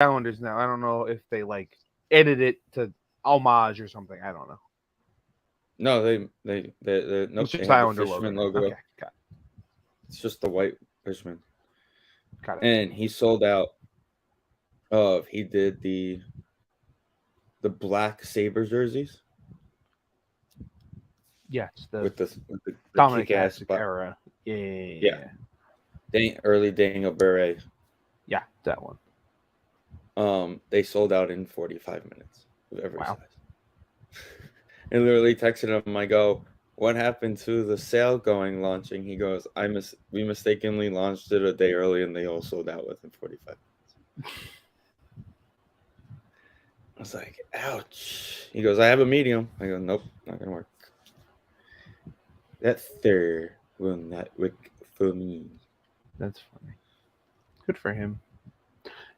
Islanders now. I don't know if they like edit it to homage or something. I don't know. No, nope. It's They just have the Islander fisherman logo. logo. Okay, It's just the white fisherman, got it. and he sold out of. He did the black Saber jerseys Yes, the with the Dominic kick ass, Hasek but era. yeah, Yeah, early Daniel Bure. yeah, that one. They sold out in 45 minutes of every Wow. size. And literally texted him. I go, "What happened to the sale going launching?" He goes, We mistakenly launched it a day early, and they all sold out within 45 minutes." I was like, "Ouch." He goes, "I have a medium." I go, "Nope, not gonna work. That third will not work for me." That's funny. Good for him.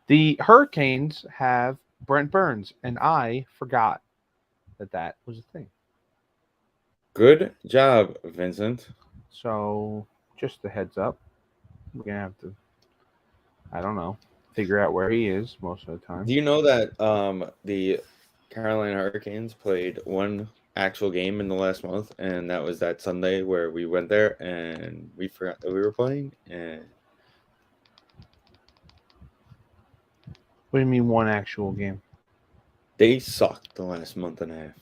The Hurricanes have Brent Burns, and I forgot that was a thing. Good job, Vincent. So, just a heads up, we're gonna have to, I don't know, figure out where he is most of the time. Do you know that the Carolina Hurricanes played one actual game in the last month, and that was that Sunday where we went there and we forgot that we were playing, and What do you mean one actual game? they sucked the last month and a half.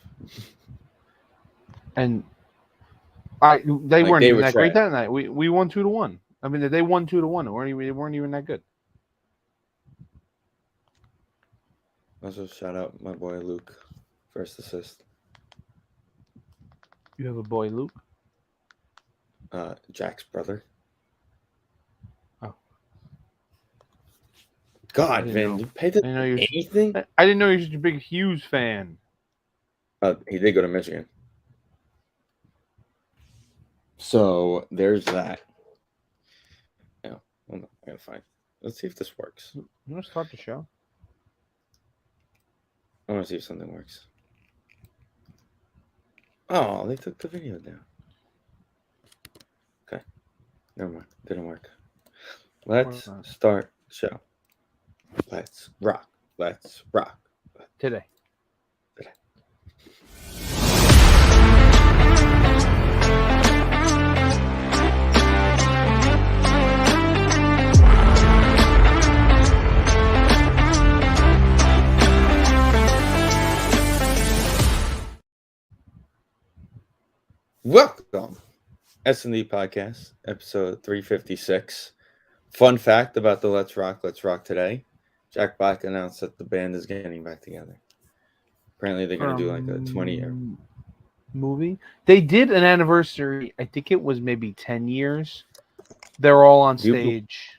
And they Like weren't they even were that great trash. that night. We won 2-1. I mean, they won 2-1. They weren't even that good. Also, shout out my boy Luke, first assist. You have a boy, Luke. Jack's brother. Oh, I God, didn't Vin, know. you paid I didn't know anything? I didn't know you're such a big Hughes fan. He did go to Michigan. So there's that. Yeah, hold on, I gotta find. Let's see if this works. You want to start the show? I want to see if something works. Oh, they took the video down. Okay, never mind. Didn't work. Let's start the show. Let's rock. Let's rock. Today. Welcome, Sndpodcast, episode 356. Fun fact about the Let's Rock today. Jack Black announced that the band is getting back together. Apparently, they're going to do like a 20-year movie. They did an anniversary. I think it was maybe 10 years. They're all on stage.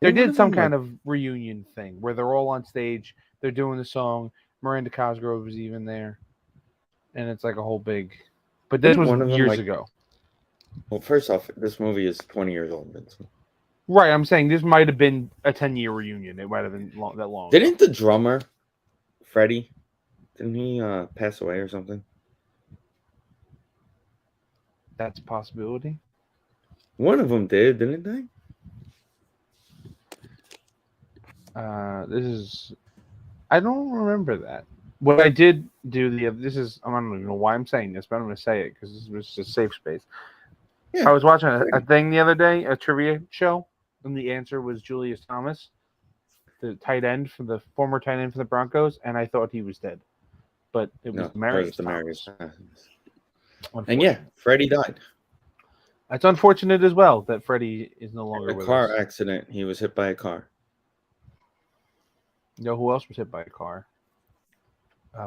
They did some kind of reunion thing where they're all on stage. They're doing the song. Miranda Cosgrove was even there, and it's like a whole big. But this was years ago. Well, first off, this movie is 20 years old, Vincent. Right, I'm saying this might have been a 10-year reunion. It might have been that long. Didn't the drummer, Freddie, didn't he pass away or something? That's a possibility. One of them did, didn't they? This is. I don't remember that. What I did do this is I don't even know why I'm saying this, but I'm going to say it because this was just a safe space. Yeah, I was watching a thing the other day, a trivia show, and the answer was Julius Thomas, the former tight end for the Broncos, and I thought he was dead, but it was Demarius Thomas. And yeah, Freddie died. It's unfortunate as well that Freddie is no longer with us. A car accident. He was hit by a car. You know who else was hit by a car?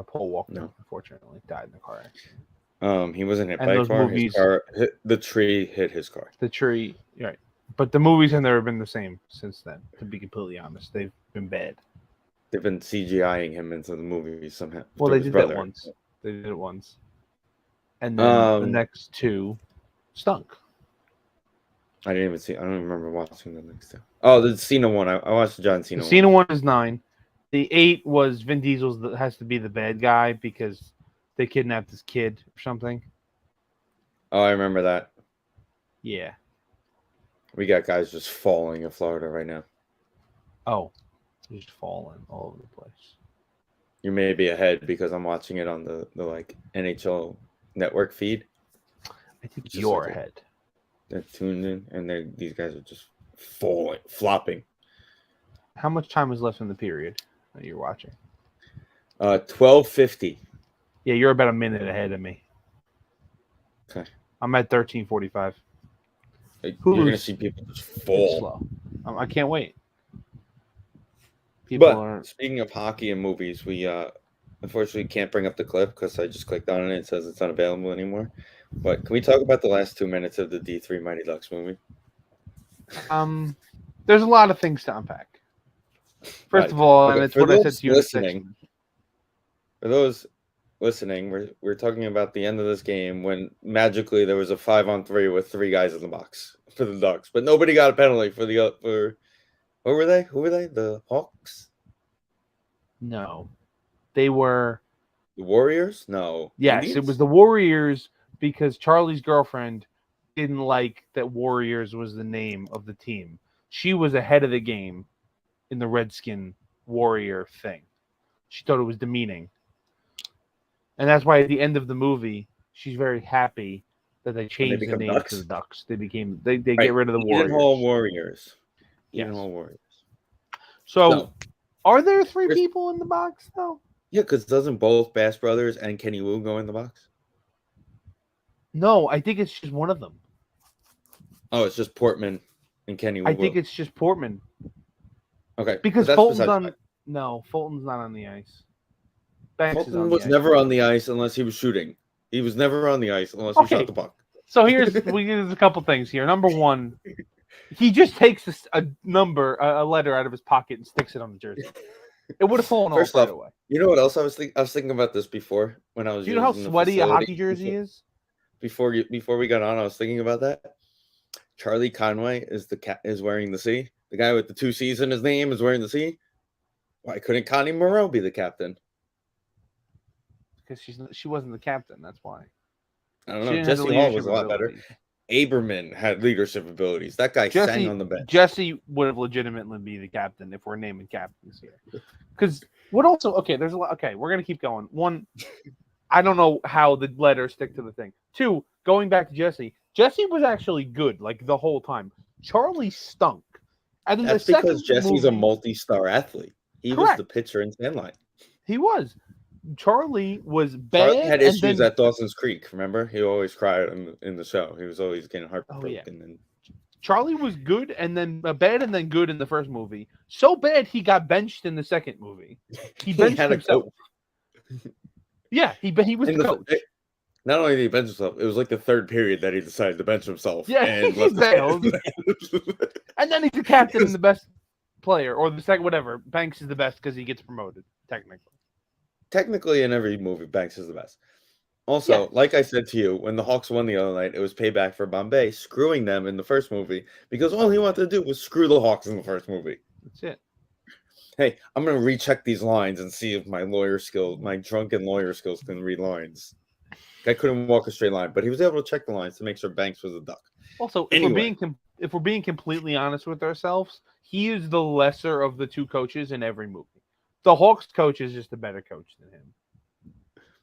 Paul Walker, unfortunately, died in a car accident. He wasn't hit by a car. His car the tree hit his car. The tree, right. But the movies have never been the same since then, to be completely honest. They've been bad. They've been CGIing him into the movies somehow. Well, they did that once. And then the next two stunk. I don't remember watching the next two. Oh, the Cena one. I watched the John Cena one. The Cena one is 9. The 8 was Vin Diesel's that has to be the bad guy because they kidnapped his kid or something. Oh, I remember that. Yeah. We got guys just falling in Florida right now. Oh. just falling all over the place. You may be ahead because I'm watching it on the like NHL network feed. I think you're ahead. They're tuned in, and these guys are just flopping. How much time is left in the period that you're watching? 12:50. Yeah, you're about a minute ahead of me. Okay. I'm at 13:45. You're gonna see people just fall. Slow. I can't wait. Speaking of hockey and movies, we unfortunately can't bring up the clip because I just clicked on it and it says it's unavailable anymore. But can we talk about the last 2 minutes of the D3 Mighty Ducks movie? There's a lot of things to unpack. First of all, and it's what I said to you listening. For those listening, we're talking about the end of this game when magically there was a 5-on-3 with 3 guys in the box for the Ducks, but nobody got a penalty for what were they? Who were they? The Hawks? No. They were the Warriors? No. Yes, Indians? It was the Warriors because Charlie's girlfriend didn't like that Warriors was the name of the team. She was ahead of the game in the Redskin Warrior thing. She thought it was demeaning. And that's why at the end of the movie, she's very happy that they changed the name to the Ducks. They get rid of the Warriors. Warriors. Yes. Warriors. So, are there 3 people in the box though? Yeah, because doesn't both Bass Brothers and Kenny Wu go in the box? No, I think it's just one of them. Oh, it's just Portman and Kenny Wu. I think it's just Portman. Okay. Because Fulton's on. No, Fulton's not on the ice. Fulton was never on the ice unless he was shooting. He was never on the ice unless he shot the puck. So here's a couple things here. Number one, he just takes a letter out of his pocket and sticks it on the jersey. It would have fallen off right away. You know what else I was thinking? I was thinking about this before when I was. Do you know how sweaty a hockey jersey is? Before we got on, I was thinking about that. Charlie Conway is wearing the C. The guy with the 2 C's in his name is wearing the C. Why couldn't Connie Moreau be the captain? Because she wasn't the captain. That's why. I don't know. Jesse Hall was a lot better. Aberman had leadership abilities. That guy sang on the bench. Jesse would have legitimately be the captain if we're naming captains here. Because what also? Okay, there's a lot. Okay, we're gonna keep going. One, I don't know how the letters stick to the thing. 2, going back to Jesse. Jesse was actually good, like the whole time. Charlie stunk. And then that's because Jesse's a multi-star athlete. He was the pitcher in Sandline. He was. Charlie was bad. Charlie had issues at Dawson's Creek. Remember, he always cried in the show. He was always getting heartbroken. Oh, yeah. And Charlie was good, and then bad, and then good in the first movie. So bad he got benched in the second movie. He benched himself. Yeah, he was the coach. Not only did he bench himself, it was like the 3rd period that he decided to bench himself. Yeah, and he bailed. And then he's the captain and the best player, or the second, whatever. Banks is the best because he gets promoted, technically. Technically, in every movie, Banks is the best. Also, like I said to you, when the Hawks won the other night, it was payback for Bombay screwing them in the first movie because all he wanted to do was screw the Hawks in the first movie. That's it. Hey, I'm going to recheck these lines and see if my drunken lawyer skills can read lines. I couldn't walk a straight line, but he was able to check the lines to make sure Banks was a Duck. Also, if we're being completely honest with ourselves, he is the lesser of the 2 coaches in every movie. The Hawks coach is just a better coach than him.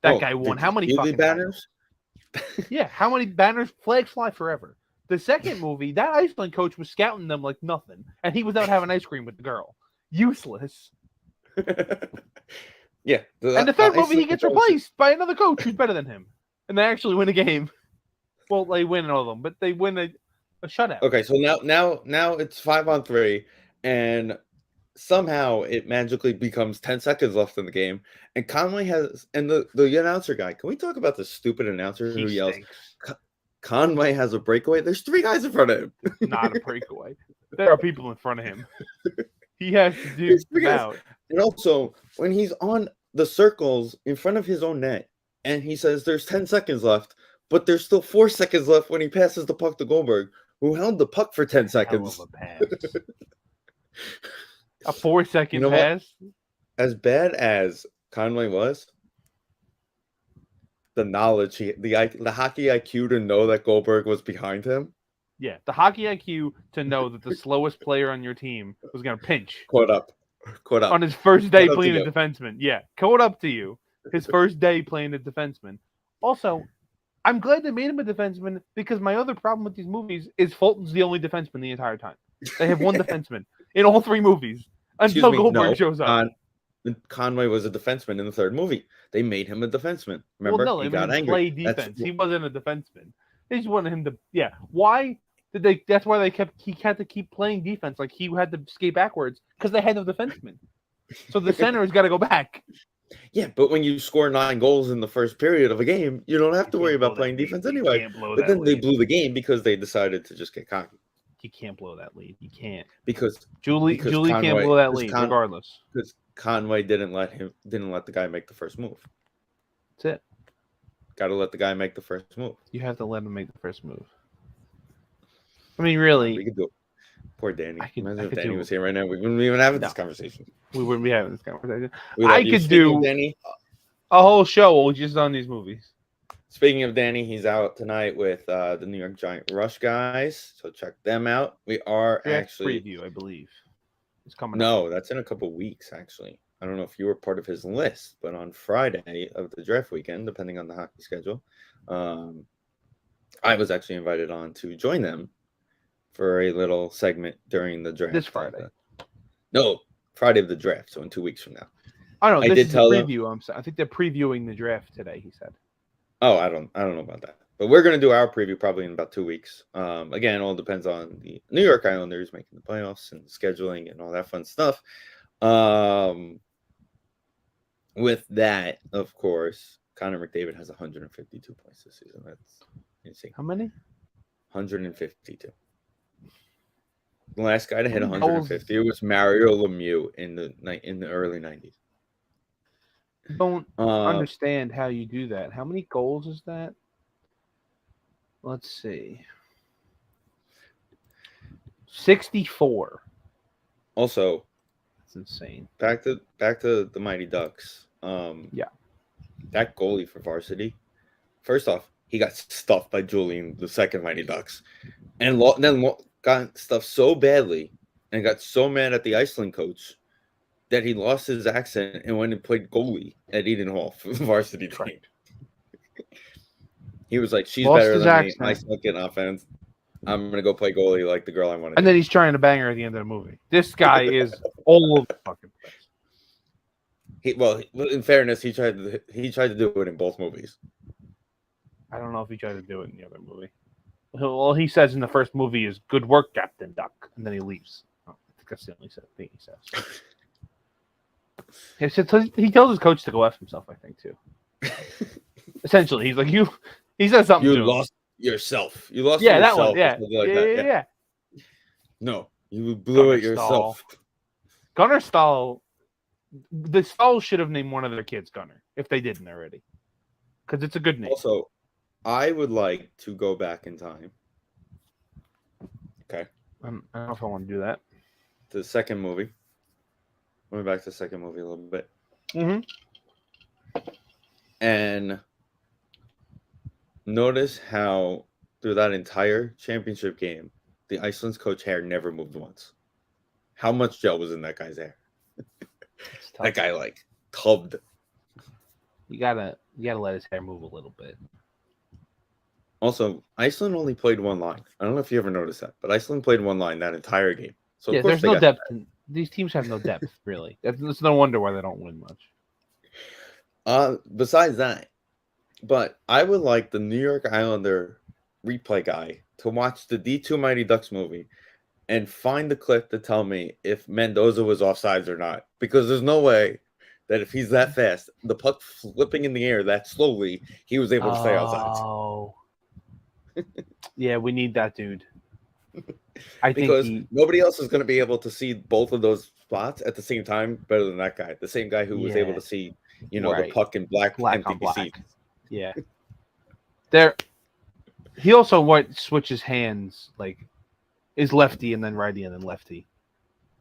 That guy won. How many fucking banners? Yeah, how many banners? Flags fly forever. The second movie, that Iceland coach was scouting them like nothing, and he was out having ice cream with the girl. Useless. Yeah. And the third movie, he gets replaced by another coach who's better than him, and they actually win a game. Well, they win all of them, but they win a shutout. Okay, so now it's 5-on-3, and somehow it magically becomes 10 seconds left in the game, and Conway has, and the announcer guy. Can we talk about the stupid announcer who yells, Conway has a breakaway? There's 3 guys in front of him. Not a breakaway. There are people in front of him. He has to do out. And also, when he's on the circles in front of his own net, and he says there's 10 seconds left, but there's still 4 seconds left when he passes the puck to Goldberg, who held the puck for 10 seconds. Hell of a pass. A 4-second pass? As bad as Conway was, the knowledge, the hockey IQ to know that Goldberg was behind him. Yeah, the hockey IQ to know that the slowest player on your team was going to pinch. Caught up. Quote up. On his first day Quote up playing to a you. defenseman. Yeah, quote up to you. His first day playing a defenseman. Also, I'm glad they made him a defenseman because my other problem with these movies is Fulton's the only defenseman the entire time. They have one defenseman in all three movies Excuse until me, Goldberg no. shows up. Conway was a defenseman in the third movie. They made him a defenseman. Well, Remember? no, He they made got him angry. play defense. He wasn't a defenseman. They just wanted him to. Yeah. Why did they? That's why he had to keep playing defense. Like he had to skate backwards because they had no defenseman. So the center has got to go back. Yeah, but when you score 9 goals in the first period of a game, you don't have to worry about playing defense anyway. But then they blew the game because they decided to just get cocky. You can't blow that lead. You can't. Because Julie can't blow that lead regardless. Because Conway didn't let the guy make the first move. That's it. Got to let the guy make the first move. You have to let him make the first move. I mean, really. We could do it. Poor Danny. Imagine if Danny was here right now. We wouldn't even have this conversation. We wouldn't be having this conversation. I could do Danny, a whole show just on these movies. Speaking of Danny, he's out tonight with the New York Giant Rush guys. So check them out. We are actually preview, I believe. It's coming. No, that's in a couple weeks, actually. I don't know if you were part of his list, but on Friday of the draft weekend, depending on the hockey schedule, I was actually invited on to join them for a little segment during the draft. This Friday? No, Friday of the draft. So in 2 weeks from now. I don't know. This is a preview. I think they're previewing the draft today. He said. Oh, I don't know about that. But we're going to do our preview probably in about 2 weeks. Again, it all depends on the New York Islanders making the playoffs and scheduling and all that fun stuff. With that, of course, Connor McDavid has 152 points this season. That's insane. How many? 152. The last guy to hit 150 was Mario Lemieux in the early 90s. Don't understand how you do that. How many goals is that? Let's see. 64. Also, that's insane. Back to the Mighty Ducks. Yeah. That goalie for varsity. First off, he got stuffed by Julian, the second Mighty Ducks, and then got stuffed so badly and got so mad at the Iceland coach that he lost his accent and went and played goalie at Eden Hall for the varsity team. He was like, "She's better than me. I suck in offense. I'm gonna go play goalie like the girl I want." And then he's trying to bang her at the end of the movie. This guy is all over the fucking place. Well, in fairness, he tried to do it in both movies. I don't know if he tried to do it in the other movie. All he says in the first movie is "Good work, Captain Duck," and then he leaves. I think that's the only thing he says. He tells his coach to go F himself, I think, too. Essentially, he's like, he says something. You lost yourself. You lost yourself. That one. Yeah. No, you blew it yourself. Gunnar Stahl. The Stahl should have named one of their kids Gunnar if they didn't already, because it's a good name. Also, I would like to go back in time. Okay. I don't know if I want to do that. The second movie. Went back to the second movie a little bit. Mm-hmm. And notice how through that entire championship game, the Iceland's coach hair never moved once. How much gel was in that guy's hair? That guy tubbed. You gotta let his hair move a little bit. Also, Iceland only played one line. I don't know if you ever noticed that, but Iceland played one line that entire game. So yeah, there's no depth. These teams have no depth, really. It's no wonder why they don't win much. Besides that, but I would like the New York Islander replay guy to watch the D2 Mighty Ducks movie and find the clip to tell me if Mendoza was offsides or not. Because there's no way that if he's that fast, the puck flipping in the air that slowly, he was able to stay outside. Oh. Yeah, we need that dude. Because nobody else is going to be able to see both of those spots at the same time better than that guy. The same guy who was able to see, the puck in black empty seats. Yeah. He also switches hands, is lefty and then righty and then lefty.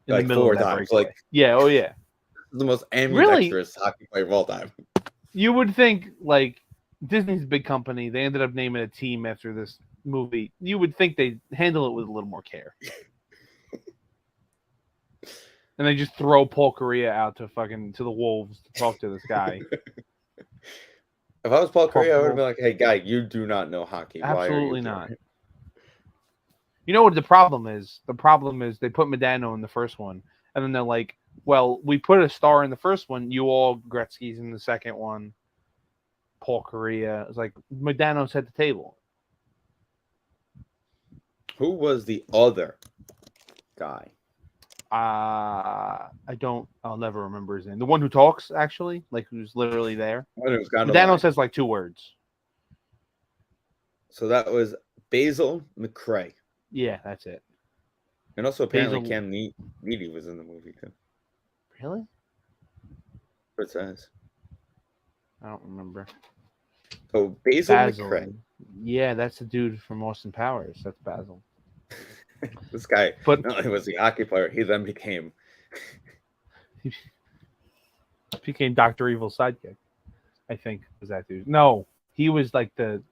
In the middle 4 of that times. Yeah. The most ambidextrous hockey player of all time. You would think, Disney's a big company. They ended up naming a team after this movie. You would think they'd handle it with a little more care. and they just throw Paul Correa out to the wolves to talk to this guy. If I was Paul Correa, I would have been like, "Hey, guy, you do not know hockey. Absolutely Why are you not. here?" You know what the problem is? The problem is they put Modano in the first one, and then they're like, "Well, we put a star in the first one. You all Gretzky's in the second one. Paul Correa." It's like Modano's at the table. Who was the other guy? I'll never remember his name. The one who talks, actually, like who's literally there. Modano says like 2 words. So that was Basil McRae. Yeah, that's it. And also apparently Cam Needy was in the movie too. Really? What it says. I don't remember. Oh, Basil McRae. Yeah, that's the dude from Austin Powers. That's Basil. This guy, not only was he a hockey player, he then became Dr. Evil's sidekick. I think was that dude. No, he was like the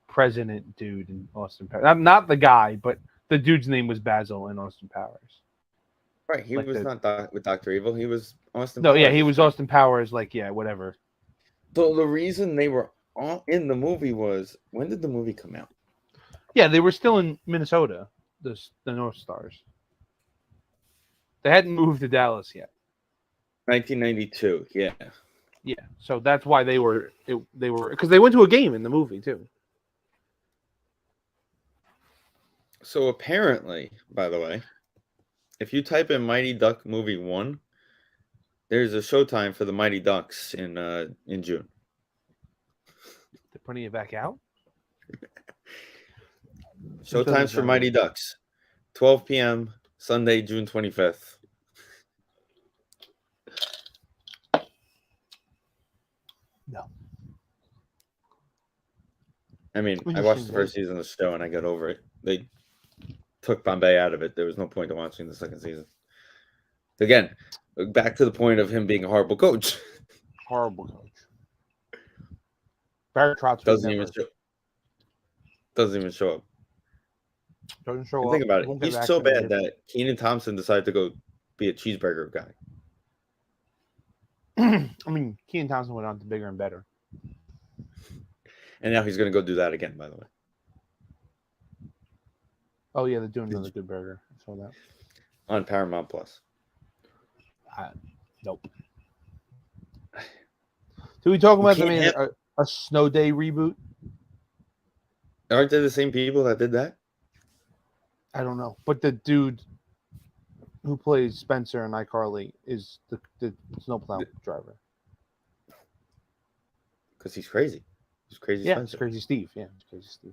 president dude in Austin Powers. Not the guy, but the dude's name was Basil in Austin Powers. Right, he was not with Dr. Evil. He was Austin. No, Powers. Yeah, he was Austin Powers. Like, yeah, whatever. So the reason they were all in the movie was, when did the movie come out? Yeah, they were still in Minnesota. The North Stars. They hadn't moved to Dallas yet. 1992. Yeah. Yeah, so that's why they were because they went to a game in the movie too. So apparently, by the way, if you type in Mighty Duck Movie 1, there's a showtime for the Mighty Ducks in June. They're putting it back out? Showtimes for Mighty Ducks. 12 p.m. Sunday, June 25th. No. I mean, I watched the first season of the show and I got over it. They took Bombay out of it. There was no point in watching the second season. Again, back to the point of him being a horrible coach. Horrible coach. Barry Trotz doesn't even show up. Doesn't show up. Think about it. He's so bad that Kenan Thompson decided to go be a cheeseburger guy. I mean, Kenan Thompson went on to bigger and better. And now he's going to go do that again, by the way. Oh, yeah, they're doing another good burger. I saw that. On Paramount Plus. Nope. Did we talk about a Snow Day reboot? Aren't they the same people that did that? I don't know. But the dude who plays Spencer and iCarly is the snowplow driver. Because he's crazy. He's crazy. Yeah, Spencer. It's Crazy Steve. Yeah, it's Crazy Steve.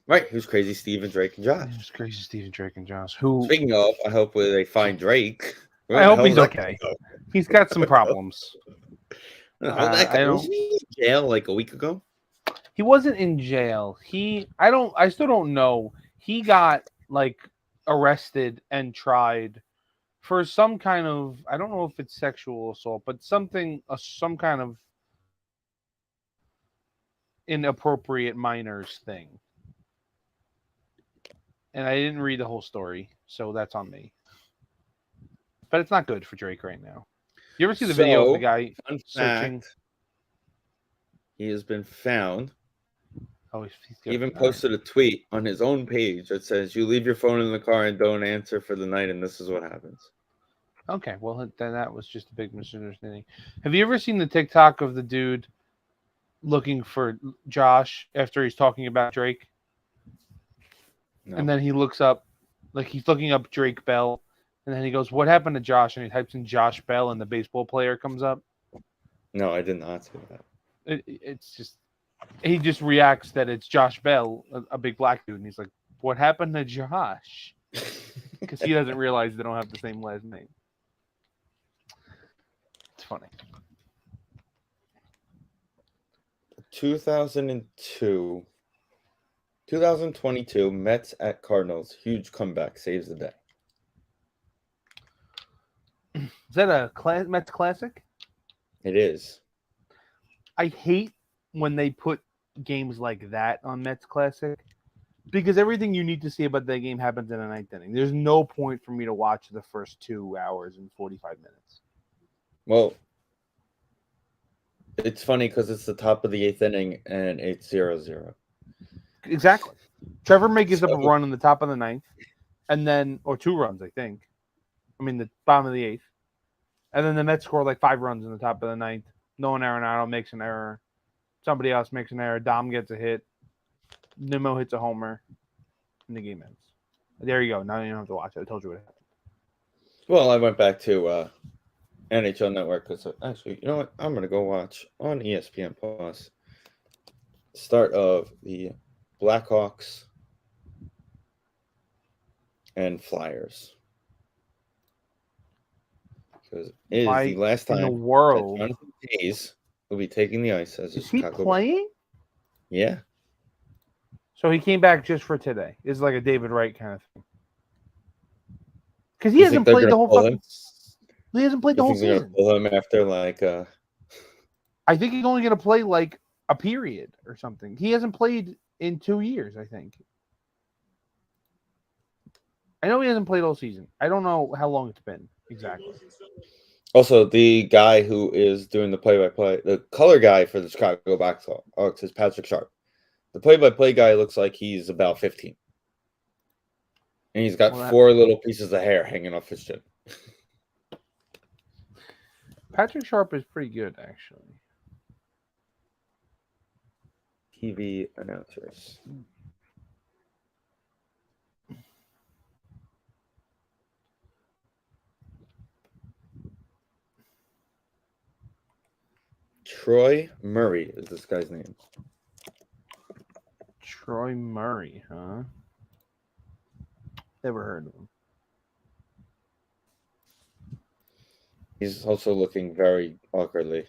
Right. Who's Crazy Steve and Drake and Josh? It's Crazy Steve and Drake and Josh. Who? Speaking of, I hope they find Drake. I hope he's okay. He's got some problems. Was he in jail like a week ago? He wasn't in jail. I still don't know. He got like arrested and tried for some kind of, I don't know if it's sexual assault, but some kind of inappropriate minors thing. And I didn't read the whole story, so that's on me. But it's not good for Drake right now. You ever see the video of the guy searching? He has been found. Oh, he even posted a tweet on his own page that says, "You leave your phone in the car and don't answer for the night, and this is what happens." Okay, well, then that was just a big misunderstanding. Have you ever seen the TikTok of the dude looking for Josh after he's talking about Drake? No. And then he looks up, like he's looking up Drake Bell, and then he goes, "What happened to Josh?" And he types in Josh Bell, and the baseball player comes up. No, I did not see that. It's just, he just reacts that it's Josh Bell, a big black dude, and he's like, "What happened to Josh?" Because he doesn't realize they don't have the same last name. It's funny. 2022 Mets at Cardinals, huge comeback saves the day. Is that a Mets classic? It is. I hate when they put games like that on Mets Classic Because everything you need to see about that game happens in the ninth inning. There's no point for me to watch the first 2 hours and 45 minutes. Well, it's funny because it's the top of the 8th inning and it's 0-0. Exactly. Trevor May gives up a run in the top of the ninth, and then, or 2 runs, I think. I mean, the bottom of the 8th. And then the Mets score like 5 runs in the top of the ninth. Nolan Arenado makes an error. Somebody else makes an error. Dom gets a hit. Nimmo hits a homer. And the game ends. There you go. Now you don't have to watch it. I told you what happened. Well, I went back to NHL Network because actually, you know what? I'm going to go watch on ESPN Plus start of the Blackhawks and Flyers. Because it is the last time in the world that Jonathan Hayes will be taking the ice as a Chicago. Is he playing? Yeah. So he came back just for today. It's like a David Wright kind of thing. Because he hasn't played the whole fucking. He hasn't played the whole season. They're gonna pull him after like. I think he's only gonna play like a period or something. He hasn't played in 2 years. I think. I know he hasn't played all season. I don't know how long it's been exactly. Also, the guy who is doing the play-by-play, the color guy for the Chicago Blackhawks is Patrick Sharp. The play-by-play guy looks like he's about 15. And he's got 4 little pieces of hair hanging off his chin. Patrick Sharp is pretty good, actually. TV announcers. Troy Murray is this guy's name. Troy Murray, huh? Never heard of him. He's also looking very awkwardly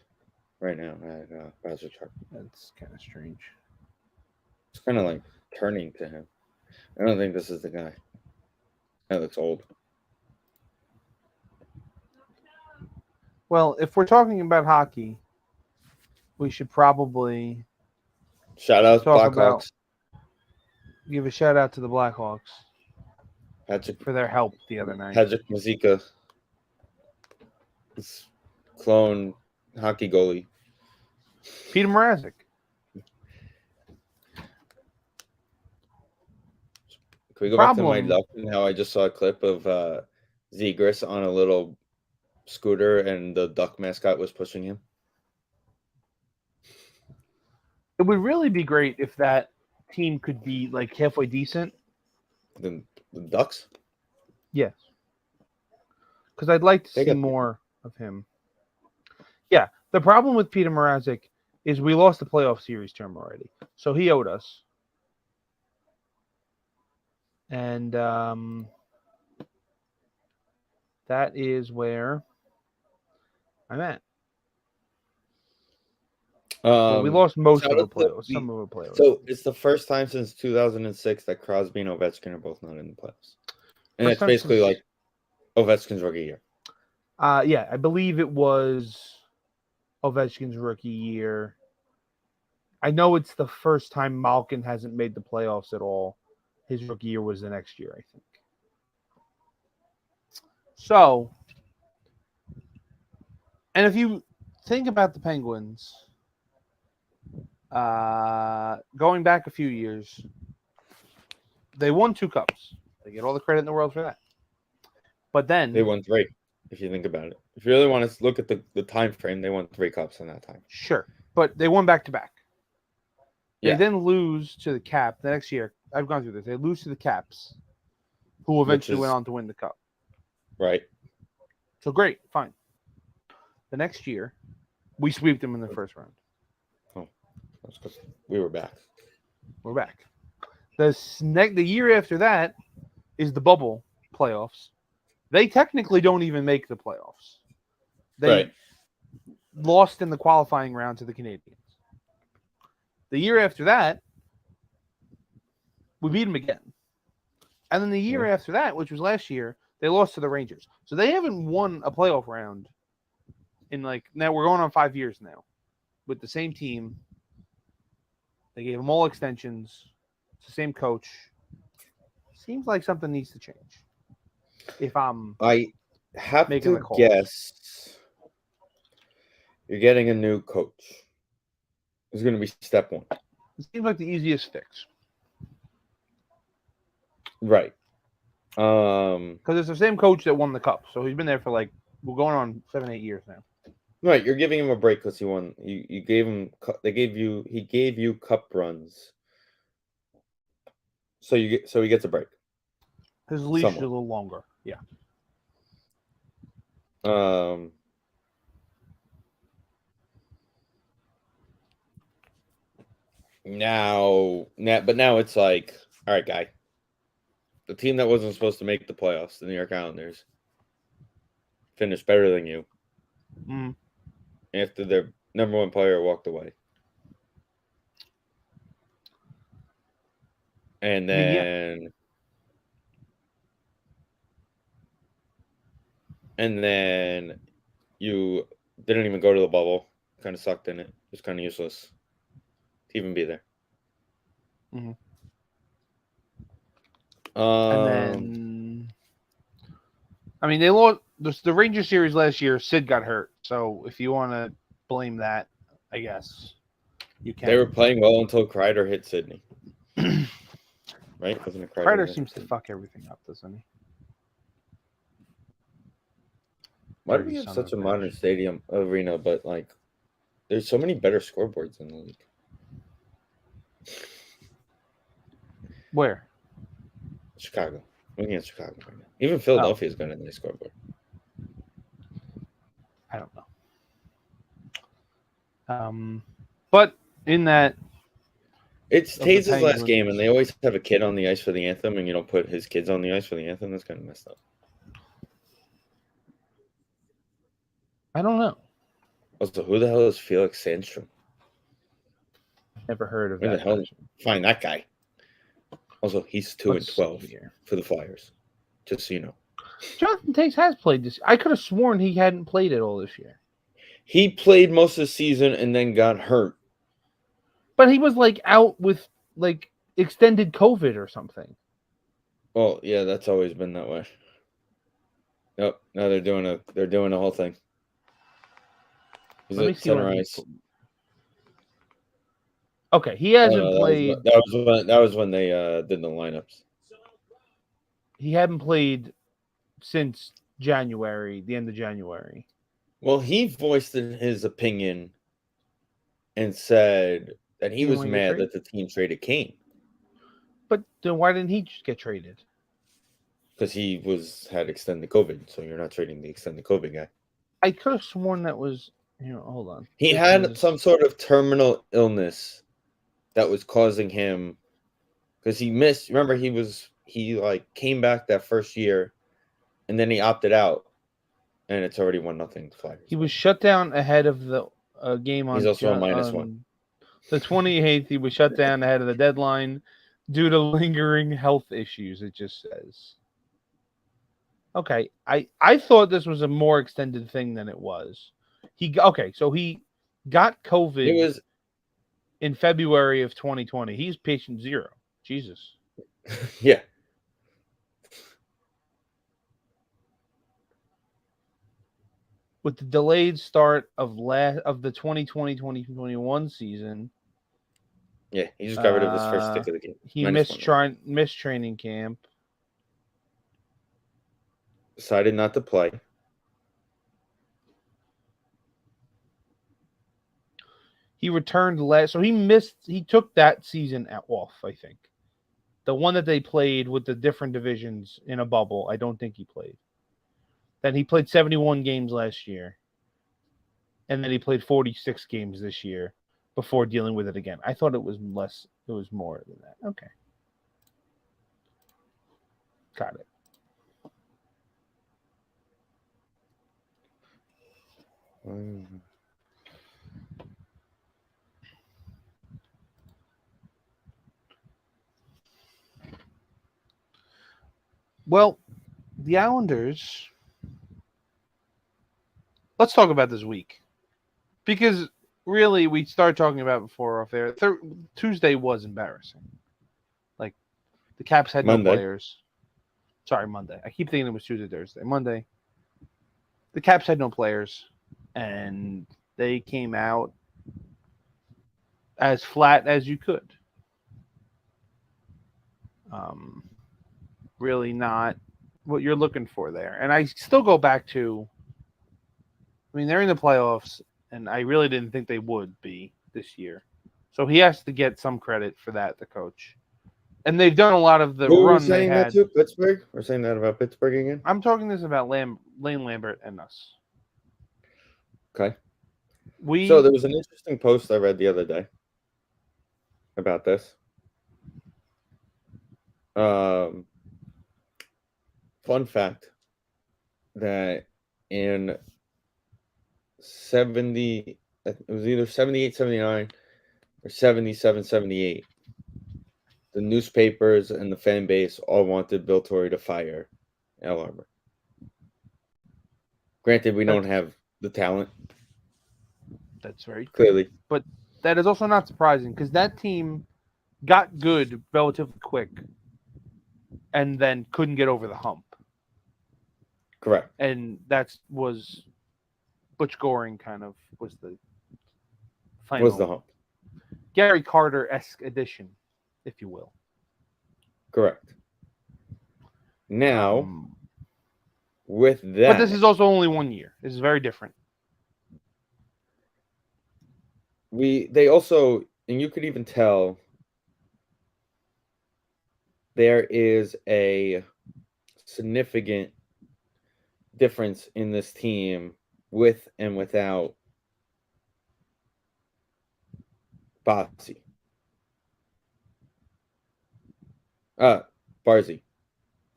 right now at Patrick Sharp. That's kind of strange. It's kind of like turning to him. I don't think this is the guy. That looks old. Well, if we're talking about hockey, we should probably shout out to Blackhawks. Give a shout out to the Blackhawks Patrick, for their help the other night. Patrick Mazika, his clone hockey goalie. Peter Mrazek. Can we go back to my duck and how I just saw a clip of Zegras on a little scooter and the duck mascot was pushing him? It would really be great if that team could be like halfway decent. The Ducks? Yes. Because I'd like to see more of him. Yeah. The problem with Peter Mrazek is we lost the playoff series to him already. So he owed us. And that is where I'm at. We lost most of the playoffs. Some of the playoffs. So it's the first time since 2006 that Crosby and Ovechkin are both not in the playoffs. And it's basically like Ovechkin's rookie year. Yeah, I believe it was Ovechkin's rookie year. I know it's the first time Malkin hasn't made the playoffs at all. His rookie year was the next year, I think. So, and if you think about the Penguins, going back a few years, they won 2 cups. They get all the credit in the world for that. But then they won 3, if you think about it. If you really want to look at the time frame, they won 3 cups in that time. Sure, but they won back-to-back. They then lose to the Cap the next year. I've gone through this. They lose to the Caps, who eventually went on to win the cup. Right. So great, fine. The next year, we sweep them in the first round. Oh, that's because we were back. We're back. The year after that is the bubble playoffs. They technically don't even make the playoffs. They lost in the qualifying round to the Canadiens. The year after that, we beat them again. And then the year after that, which was last year, they lost to the Rangers. So they haven't won a playoff round in now we're going on 5 years now with the same team. They gave them all extensions. It's the same coach. Seems like something needs to change. If I'm I have making the to calls. guess you're getting a new coach. It's going to be step one. It seems like the easiest fix. Right. Because it's the same coach that won the cup. So he's been there for we're going on 7-8 years now. Right, you're giving him a break because he won. You gave him. He gave you cup runs. So he gets a break. His leash is a little longer. Yeah. Now it's like, all right, guy. The team that wasn't supposed to make the playoffs, the New York Islanders, finished better than you. Mm. After their number one player walked away. And then you didn't even go to the bubble. Kind of sucked in it. It was kind of useless to even be there. Mm-hmm. And then, they lost the Ranger series last year. Sid got hurt, so if you want to blame that, I guess you can. They were playing well until Kreider hit Sydney. Right? Wasn't it Kreider? Kreider seems to fuck everything up, doesn't he? Why do we have such a modern stadium arena, but there's so many better scoreboards in the league? Where? Chicago. Looking at Chicago right now. Even Philadelphia's got a nice scoreboard. I don't know. But in that, it's Taze's last game, and they always have a kid on the ice for the anthem, and you don't put his kids on the ice for the anthem. That's kind of messed up. I don't know. Also, who the hell is Felix Sandstrom? Never heard of Where that. the hell? Find that guy. Also, he's 2-12 for the Flyers. Just so you know. Jonathan Taze has played this. I could have sworn he hadn't played it all this year. He played most of the season and then got hurt. But he was out with extended COVID or something. Well, yeah, that's always been that way. Nope. Now they're doing a whole thing. He's at center ice. Okay, he hasn't played. That was when they did the lineups. He hadn't played since January, the end of January. Well, he voiced his opinion and said that he was mad that the team traded Kane. But then why didn't he just get traded? Because he had extended COVID, so you're not trading the extended COVID guy. I could have sworn that was. Hold on. He had some sort of terminal illness that was causing him, because he missed. Remember, he came back that first year, and then he opted out, and it's already 1-0 Flyers. He was shut down ahead of the game on. He's also a -1. The 28th, he was shut down ahead of the deadline due to lingering health issues. It just says. Okay, I thought this was a more extended thing than it was. So he got COVID. It was in February of 2020. He's patient 0. Jesus. Yeah. With the delayed start of the 2020-2021 season. Yeah, he just got rid of his first stick of the game. He missed training camp. Decided not to play. He returned so he took that season off, I think. The one that they played with the different divisions in a bubble, I don't think he played. Then he played 71 games last year. And then he played 46 games this year before dealing with it again. I thought it was less, it was more than that. Okay. Got it. Well, the Islanders. Let's talk about this week. Because really, we started talking about it before off air. Tuesday was embarrassing. The Caps had Monday. no players. Sorry, Monday. I keep thinking it was Tuesday, Thursday. Monday. The Caps had no players, and they came out as flat as you could. Really not what you're looking for there. And I still go back to, I mean, they're in the playoffs, and I really didn't think they would be this year. So he has to get some credit for that, the coach. And they've done a lot of the Who run are saying they had. that to? Pittsburgh? We're saying that about Pittsburgh again? I'm talking this about Lane Lambert and us. Okay. So there was an interesting post I read the other day about this. Fun fact that in 70, it was either 78, 79 or 77, 78, the newspapers and the fan base all wanted Bill Torrey to fire Al Arbor. Granted, we don't have the talent. That's very clearly. But that is also not surprising because that team got good relatively quick and then couldn't get over the hump. Correct. And that was Butch Goring kind of was the final. Was the hump. Gary Carter-esque edition, if you will. Correct. Now, with that... But this is also only 1 year. This is very different. They also, and you could even tell, there is a significant difference in this team with and without Barzy.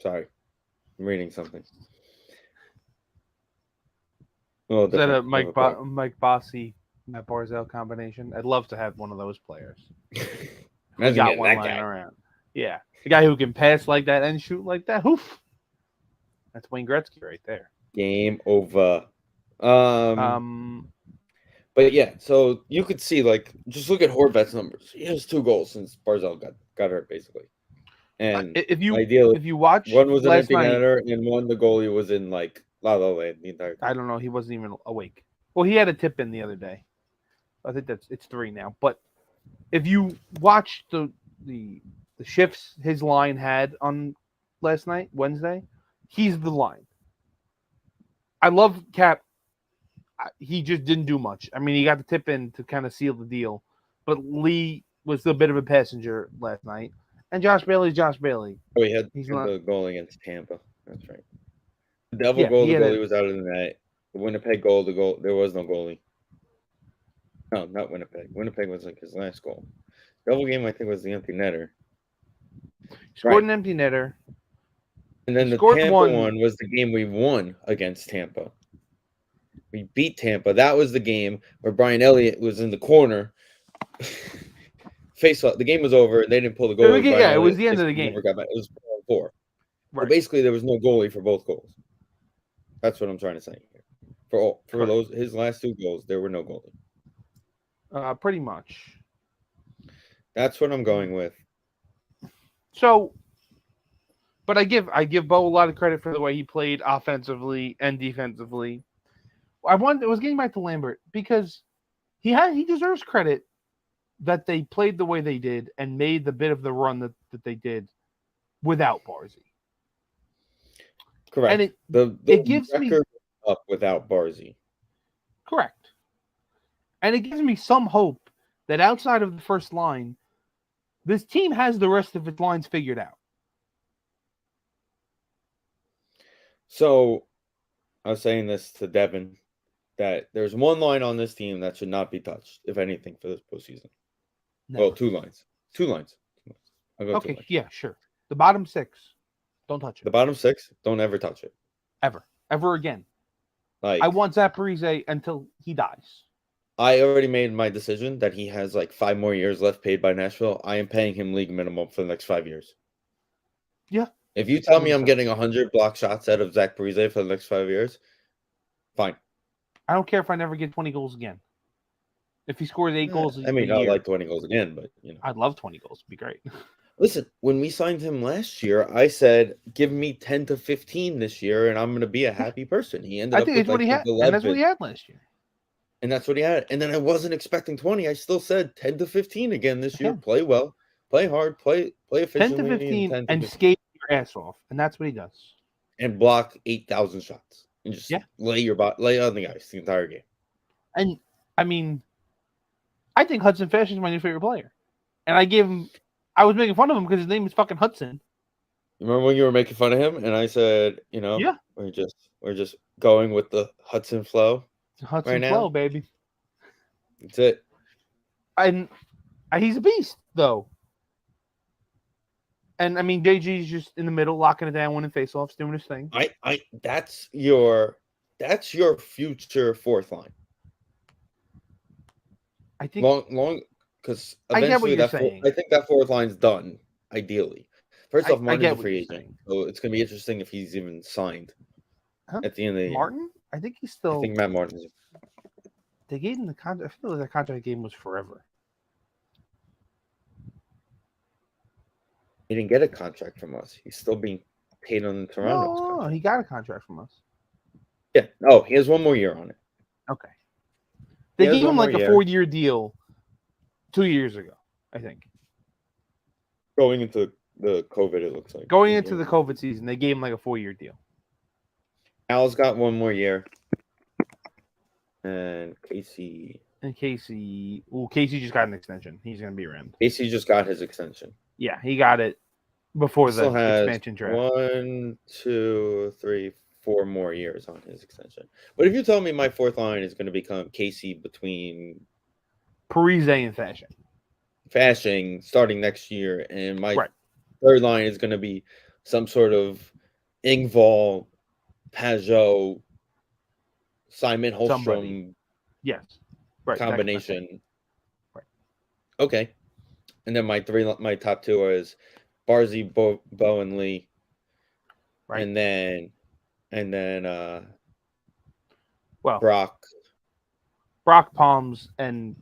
Sorry. I'm reading something. Is that a Mike Bossy, Matt Barzell combination? I'd love to have one of those players. Imagine got one lying around. Yeah. The guy who can pass like that and shoot like that. Oof. That's Wayne Gretzky right there. Game over. But yeah, so you could see, like, just look at Horvat's numbers. He has 2 goals since Barzell got hurt, basically. And if you watch, one was an last empty night, netter, and one the goalie was in like La La Land the entire time. I don't know. He wasn't even awake. Well, he had a tip in the other day. I think it's 3 now. But if you watch the shifts his line had on last night, Wednesday, he's the line. I love Cap. He just didn't do much. I mean, he got the tip in to kind of seal the deal, but Lee was a bit of a passenger last night. And Josh Bailey's Josh Bailey. Oh, he had the goal against Tampa. That's right. The Devil goal, the goalie was out of the net. The Winnipeg goal, there was no goalie. No, not Winnipeg. Winnipeg was like his last goal. Devil game, I think, was the empty netter. Scored an empty netter. And then the Tampa one was the game we won against Tampa. We beat Tampa. That was the game where Brian Elliott was in the corner. Face off. The game was over. They didn't pull the goal. Yeah, it was the end of the game. It was 4-4. Right. So basically, there was no goalie for both goals. That's what I'm trying to say here. For his last 2 goals, there were no goalie. Pretty much. That's what I'm going with. So, but I give Bo a lot of credit for the way he played offensively and defensively. I was getting back to Lambert because he deserves credit that they played the way they did and made the bit of the run that they did without Barzy. Correct. And it gives me up without Barzy. Correct. And it gives me some hope that outside of the first line, this team has the rest of its lines figured out. So, I was saying this to Devin, that there's one line on this team that should not be touched, if anything, for this postseason. No. Well, 2 lines. 2 lines. I'll go okay, 2 lines. Yeah, sure. The bottom 6, don't touch it. The bottom 6, don't ever touch it. Ever again. I want Zach Parise until he dies. I already made my decision that he has like 5 more years left paid by Nashville. I am paying him league minimum for the next 5 years. Yeah. If you tell me I'm getting 100 block shots out of Zach Parise for the next 5 years, fine. I don't care if I never get 20 goals again. If he scores 8 goals, I mean, I'd like 20 goals again, but you know, I'd love 20 goals. It'd be great. Listen, when we signed him last year, I said, "Give me 10 to 15 this year, and I'm going to be a happy person." He ended I up think with it's what he like had, and that's what he had last year. And that's what he had. And then I wasn't expecting 20. I still said 10 to 15 again this year. Again. Play well, play hard, play 10 to efficiently, 15 10 to and 15. skate your ass off, and that's what he does. And block 8,000 shots and just lay on the ice the entire game. And I mean, I think Hudson Fasching is my new favorite player, and I was making fun of him because his name is fucking Hudson. Remember when you were making fun of him, and I said, we're just going with the Hudson flow. Hudson flow, baby. That's it. And he's a beast, though. And I mean, JG's just in the middle, locking it down, winning faceoffs, doing his thing. That's your future fourth line. I think long because eventually I think that fourth line's done. Ideally, first off, Martin's a free agent, so it's going to be interesting if he's even signed at the end of the year. Martin, I think he's still. I think Matt Martin's. They gave him the contract. I feel like that contract game was forever. He didn't get a contract from us. He's still being paid on the Toronto. No, he got a contract from us. Yeah. Oh, he has one more year on it. Okay. They gave him like a 4-year deal 2 years ago, I think. Going into the COVID, it looks like. Going into the COVID season, they gave him like a 4-year deal. Al's got one more year. And Casey just got an extension. He's going to be around. Casey just got his extension. Yeah, he got it before the expansion draft. 1, 2, 3, 4 more years on his extension. But if you tell me my fourth line is going to become Casey between Parise and Fasching starting next year, and my third line is going to be some sort of Engvall, Pajot, Simon Holmstrom, combination. Right. Okay, and then my top two is Barzy, Bo, and Lee, and then Brock, Palms, and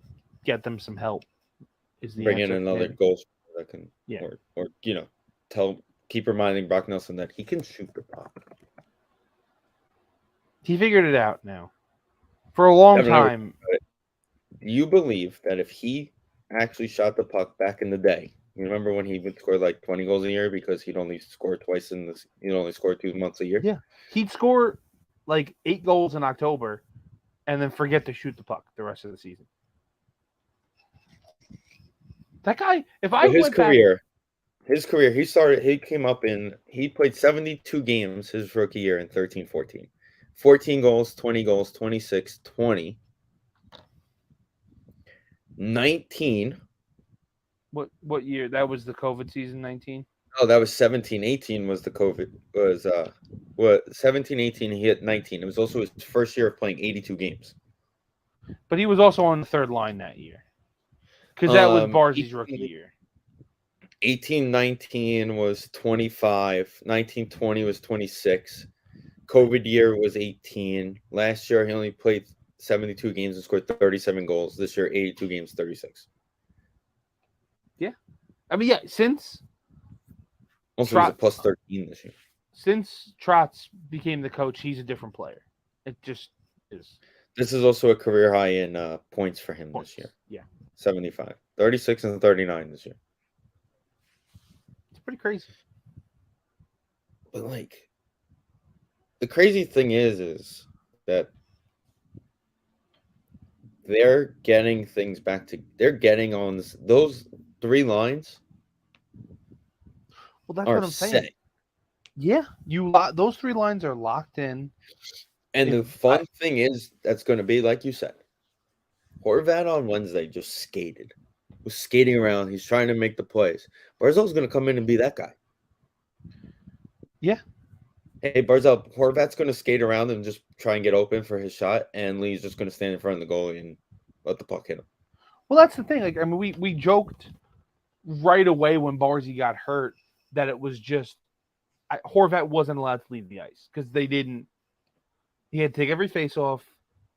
get them some help. Is the bring in another goal that can, or keep reminding Brock Nelson that he can shoot the puck. He figured it out now. For a long time. Do you believe that if he actually shot the puck back in the day, you remember when he would score like 20 goals a year because he'd only score twice he'd only score 2 months a year? Yeah. He'd score like 8 goals in October and then forget to shoot the puck the rest of the season. That guy, his career, he played 72 games his rookie year in 13-14. 14 goals, 20 goals, 26, 20. 19. What year? That was the COVID season, 19? Oh, that was 17-18 was the COVID. 17-18 he hit 19. It was also his first year of playing 82 games. But he was also on the third line that year. Because that was Barzy's rookie year. 18-19 was 25. 19-20 was 26. COVID year was 18. Last year, he only played 72 games and scored 37 goals. This year, 82 games, 36. Yeah. I mean, since... Also, he's a plus 13 this year. Since Trotz became the coach, he's a different player. It just is. This is also a career high in points for him this year. Yeah. 75. 36 and 39 this year. It's pretty crazy. But, the crazy thing is that they're getting things back to... They're getting on those 3 lines. Well, that's what I'm saying. Set. Yeah, those 3 lines are locked in. And the fun thing is, that's going to be, like you said, Horvat on Wednesday just skated. Was skating around. He's trying to make the plays. Barzal's going to come in and be that guy. Yeah. Hey, Barzal, Horvat's going to skate around and just try and get open for his shot, and Lee's just going to stand in front of the goalie and let the puck hit him. Well, that's the thing. We joked right away when Barzy got hurt that it was just Horvat wasn't allowed to leave the ice because they didn't. He had to take every face off.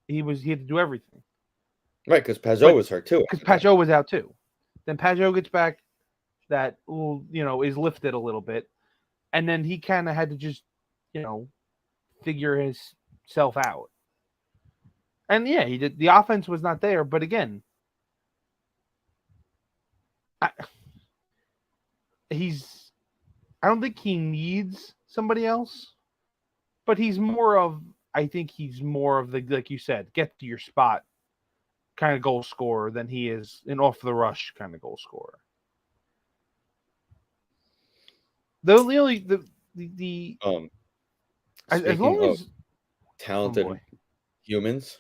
He had to do everything. Right, because Pajot was hurt too. Because Pajot was out too. Then Pajot gets back. that is lifted a little bit, and then he kind of had to just figure himself out. And yeah, he did. The offense was not there, but again, he's. I don't think he needs somebody else, but he's more of. I think he's more of the, like you said, get to your spot kind of goal scorer than he is an off the rush kind of goal scorer. The as long as talented humans,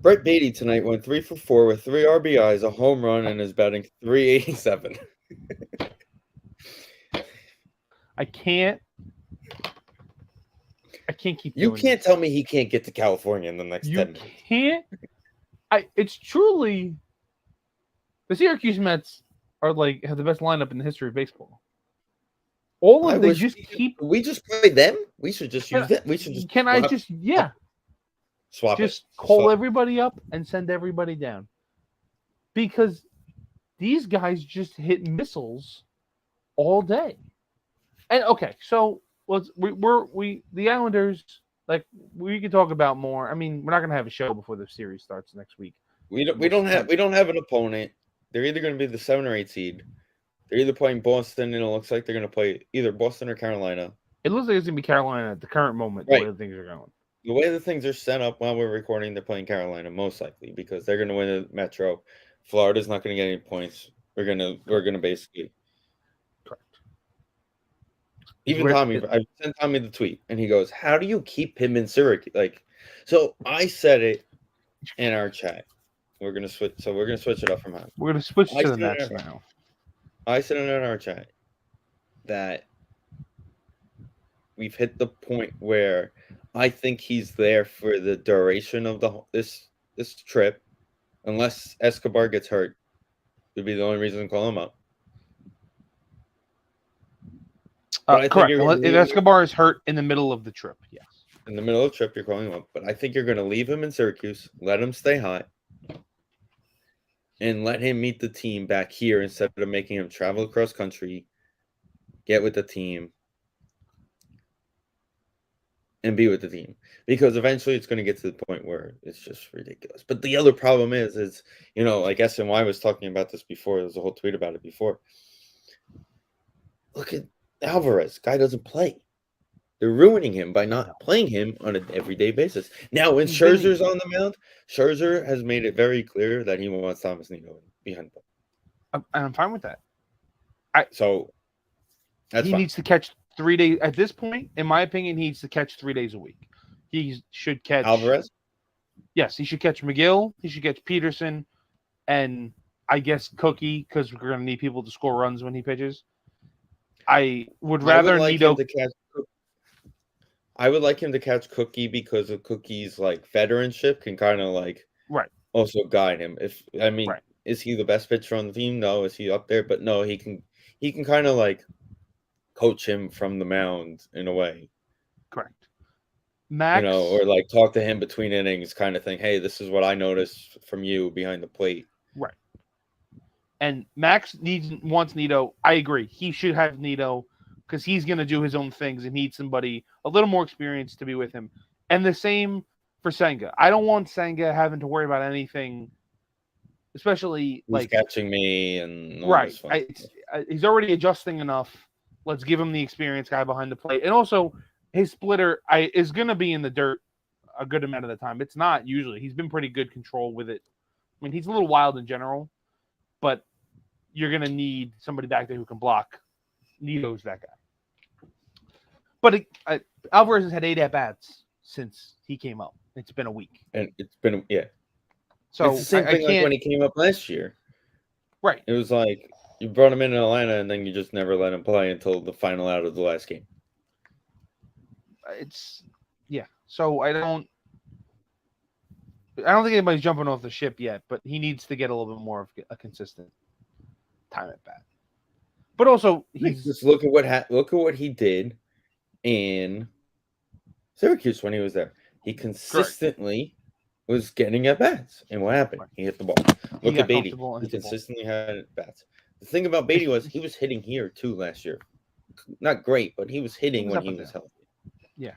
Brett Beatty tonight went 3 for 4 with 3 RBIs, a home run, and is batting .387. I can't keep. You can't tell me he can't get to California in the next 10 minutes. You can't. It's truly the Syracuse Mets are have the best lineup in the history of baseball. We just played them. We should just use that. We should just. Can I just swap? Just call everybody up and send everybody down, because these guys just hit missiles all day. And okay, so the Islanders, we could talk about more. I mean, we're not gonna have a show before the series starts next week. We don't have an opponent. They're either gonna be the 7 or 8 seed. They're either playing Boston, and it looks like they're gonna play either Boston or Carolina. It looks like it's gonna be Carolina at the current moment. Right. The way the things are going. The way the things are set up while we're recording, they're playing Carolina most likely because they're gonna win the Metro. Florida's not gonna get any points. We're gonna basically. Correct. Even Tommy, I sent Tommy the tweet, and he goes, "How do you keep him in Syracuse?" So I said it in our chat. We're gonna switch. So we're gonna switch it up from him. We're gonna switch to the Nets now. I said in our chat that we've hit the point where I think he's there for the duration of this trip, unless Escobar gets hurt. Would be the only reason to call him up. Correct. If Escobar is hurt in the middle of the trip, yes. In the middle of the trip, you're calling him up. But I think you're going to leave him in Syracuse, let him stay hot, and let him meet the team back here instead of making him travel across country, get with the team, and be with the team. Because eventually it's going to get to the point where it's just ridiculous. But the other problem is like SNY was talking about this before. There's a whole tweet about it before. Look at Alvarez. Guy doesn't play. They're ruining him by not playing him on an everyday basis. Now, when Scherzer's on the mound, Scherzer has made it very clear that he wants Thomas Nido behind him. I'm fine with that. So that's he needs to catch 3 days. At this point, in my opinion, he needs to catch 3 days a week. He should catch Alvarez. Yes, he should catch McGill. He should catch Peterson, and I guess Cookie, because we're going to need people to score runs when he pitches. I would rather Nido. I would like him to catch Cookie because of Cookie's veteranship can kind of also guide him. Is he the best pitcher on the team? No. Is he up there? But no, he can kind of coach him from the mound in a way. Correct. Max, or talk to him between innings, kind of thing. Hey, this is what I noticed from you behind the plate. Right. And Max wants Nido. I agree. He should have Nido because he's going to do his own things and needs somebody a little more experienced to be with him. And the same for Senga. I don't want Senga having to worry about anything, especially Who's catching me and right. He's already adjusting enough. Let's give him the experienced guy behind the plate. And also, his splitter is going to be in the dirt a good amount of the time. It's not usually. He's been pretty good control with it. I mean, he's a little wild in general, but you're going to need somebody back there who can block. Nido's that guy. But Alvarez has had 8 at-bats since he came up. It's been a week. And it's been, yeah. So it's the same thing when he came up last year. Right. It was you brought him in Atlanta, and then you just never let him play until the final out of the last game. So I don't think anybody's jumping off the ship yet, but he needs to get a little bit more of a consistent time at bat. But also, just look at what he did in Syracuse when he was there. He consistently was getting at bats, and what happened? Right. He hit the ball. Look at Beatty. He consistently had at bats. The thing about Beatty was he was hitting here too last year. Not great, but he was hitting when he was healthy. Yeah.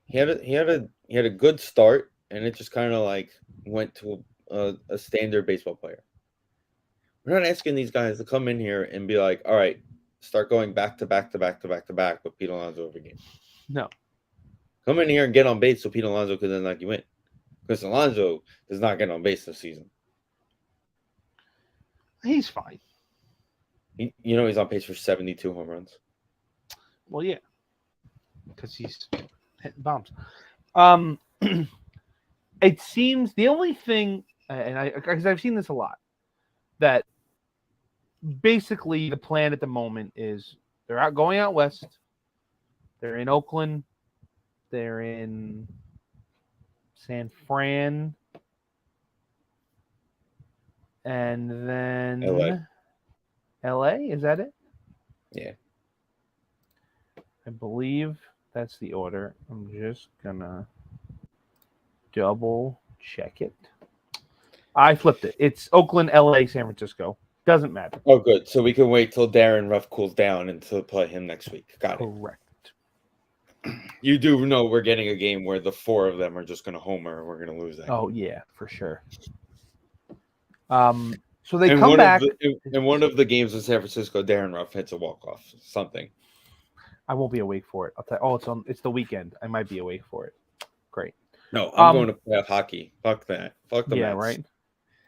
He had a good start, and it just kind of like went to a standard baseball player. We're not asking these guys to come in here and be like, all right, start going back to back with Pete Alonso every game. No. Come in here and get on base so Pete Alonso can then knock you in. Because Alonso does not get on base this season. He's fine. He's on pace for 72 home runs. Well, yeah. Because he's hitting bombs. It seems the only thing, because I've seen this a lot, that basically the plan at the moment is they're going out west. They're in Oakland. They're in San Fran. And then LA, is that it? Yeah. I believe that's the order. I'm just gonna double check it. I flipped it. It's Oakland, LA, San Francisco. Doesn't matter. Oh, good. So we can wait till Darren Ruff cools down and to play him next week. Got it. Correct. You do know we're getting a game where the four of them are just going to homer and we're going to lose that. Oh, yeah, for sure. So they come back. In one of the games in San Francisco, Darren Ruff hits a walk-off. Something. I won't be awake for it. I'll tell you. It's the weekend. I might be awake for it. Great. No, I'm going to play hockey. Fuck that. Fuck the Mets. Right.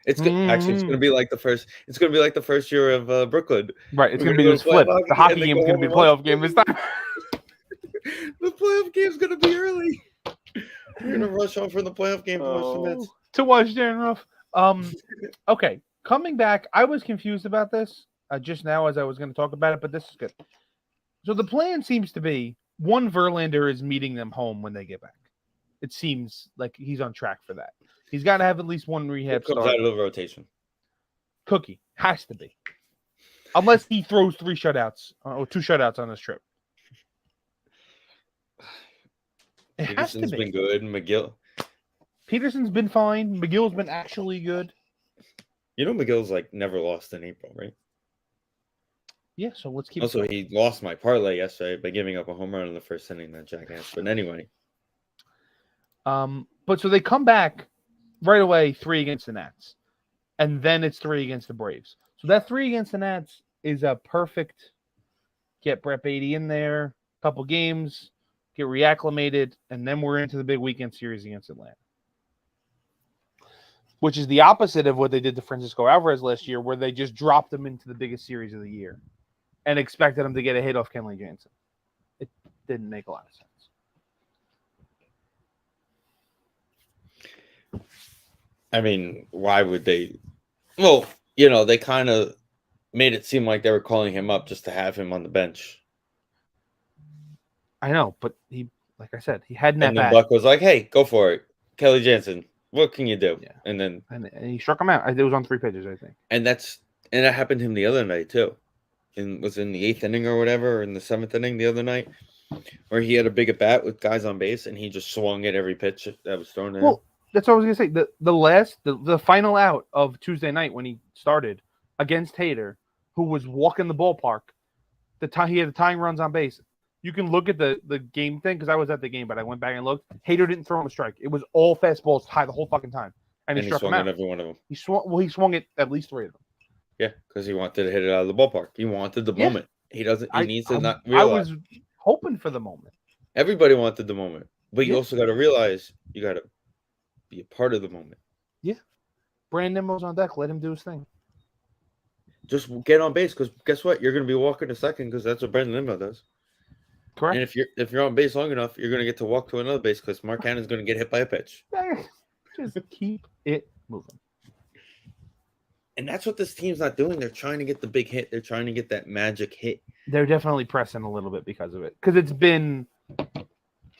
It's actually it's going to be like the first. It's going to be like the first year of Brooklyn. Right. It's going to be this flip. The hockey game is going to be a playoff game this time. The playoff game's going to be early. We're going to rush on for the playoff game to watch the Mets. To watch Darren Ruff. Okay. Coming back, I was confused about this just now as I was going to talk about it, but this is good. So the plan seems to be one Verlander is meeting them home when they get back. It seems like he's on track for that. He's got to have at least one rehab start. Comes out of the rotation. Cookie has to be, unless he throws 3 shutouts or 2 shutouts on this trip. It Peterson's been good. McGill. Peterson's been fine. McGill's been actually good. McGill's like never lost in April, right? Yeah, so let's keep. Also, he lost my parlay yesterday by giving up a home run in the first inning, that jackass. But anyway. But so they come back right away, 3 against the Nats. And then it's 3 against the Braves. So that 3 against the Nats is a perfect get Brett Beatty in there, couple games, get reacclimated, and then we're into the big weekend series against Atlanta. Which is the opposite of what they did to Francisco Alvarez last year, where they just dropped him into the biggest series of the year and expected him to get a hit off Kenley Jansen. It didn't make a lot of sense. I mean, why would they? Well, they kind of made it seem like they were calling him up just to have him on the bench. I know, but he, like I said, he hadn't. And then Buck was like, "Hey, go for it, Kelly Jansen. What can you do?" Yeah. And he struck him out. It was on 3 pitches, I think. And that happened to him the other night too. Was in the 8th inning or whatever, or in the 7th inning the other night, where he had a big at bat with guys on base, and he just swung at every pitch that was thrown at him. That's what I was gonna say. The final out of Tuesday night when he started against Hader, who was walking the ballpark, he had the tying runs on base. You can look at the game thing because I was at the game, but I went back and looked. Hader didn't throw him a strike. It was all fastballs high the whole fucking time, and he struck swung him out. At every one of them. He swung at least 3 of them. Yeah, because he wanted to hit it out of the ballpark. He wanted the moment. He doesn't. He needs to not realize. I was hoping for the moment. Everybody wanted the moment, but you also got to realize you got to be a part of the moment. Yeah, Brandon Nimmo's on deck. Let him do his thing. Just get on base because guess what? You're going to be walking to second because that's what Brandon Nimmo does. Correct. And if you're on base long enough, you're going to get to walk to another base because Mark Hannon's going to get hit by a pitch. Just keep it moving. And that's what this team's not doing. They're trying to get the big hit. They're trying to get that magic hit. They're definitely pressing a little bit because of it. Because it's been,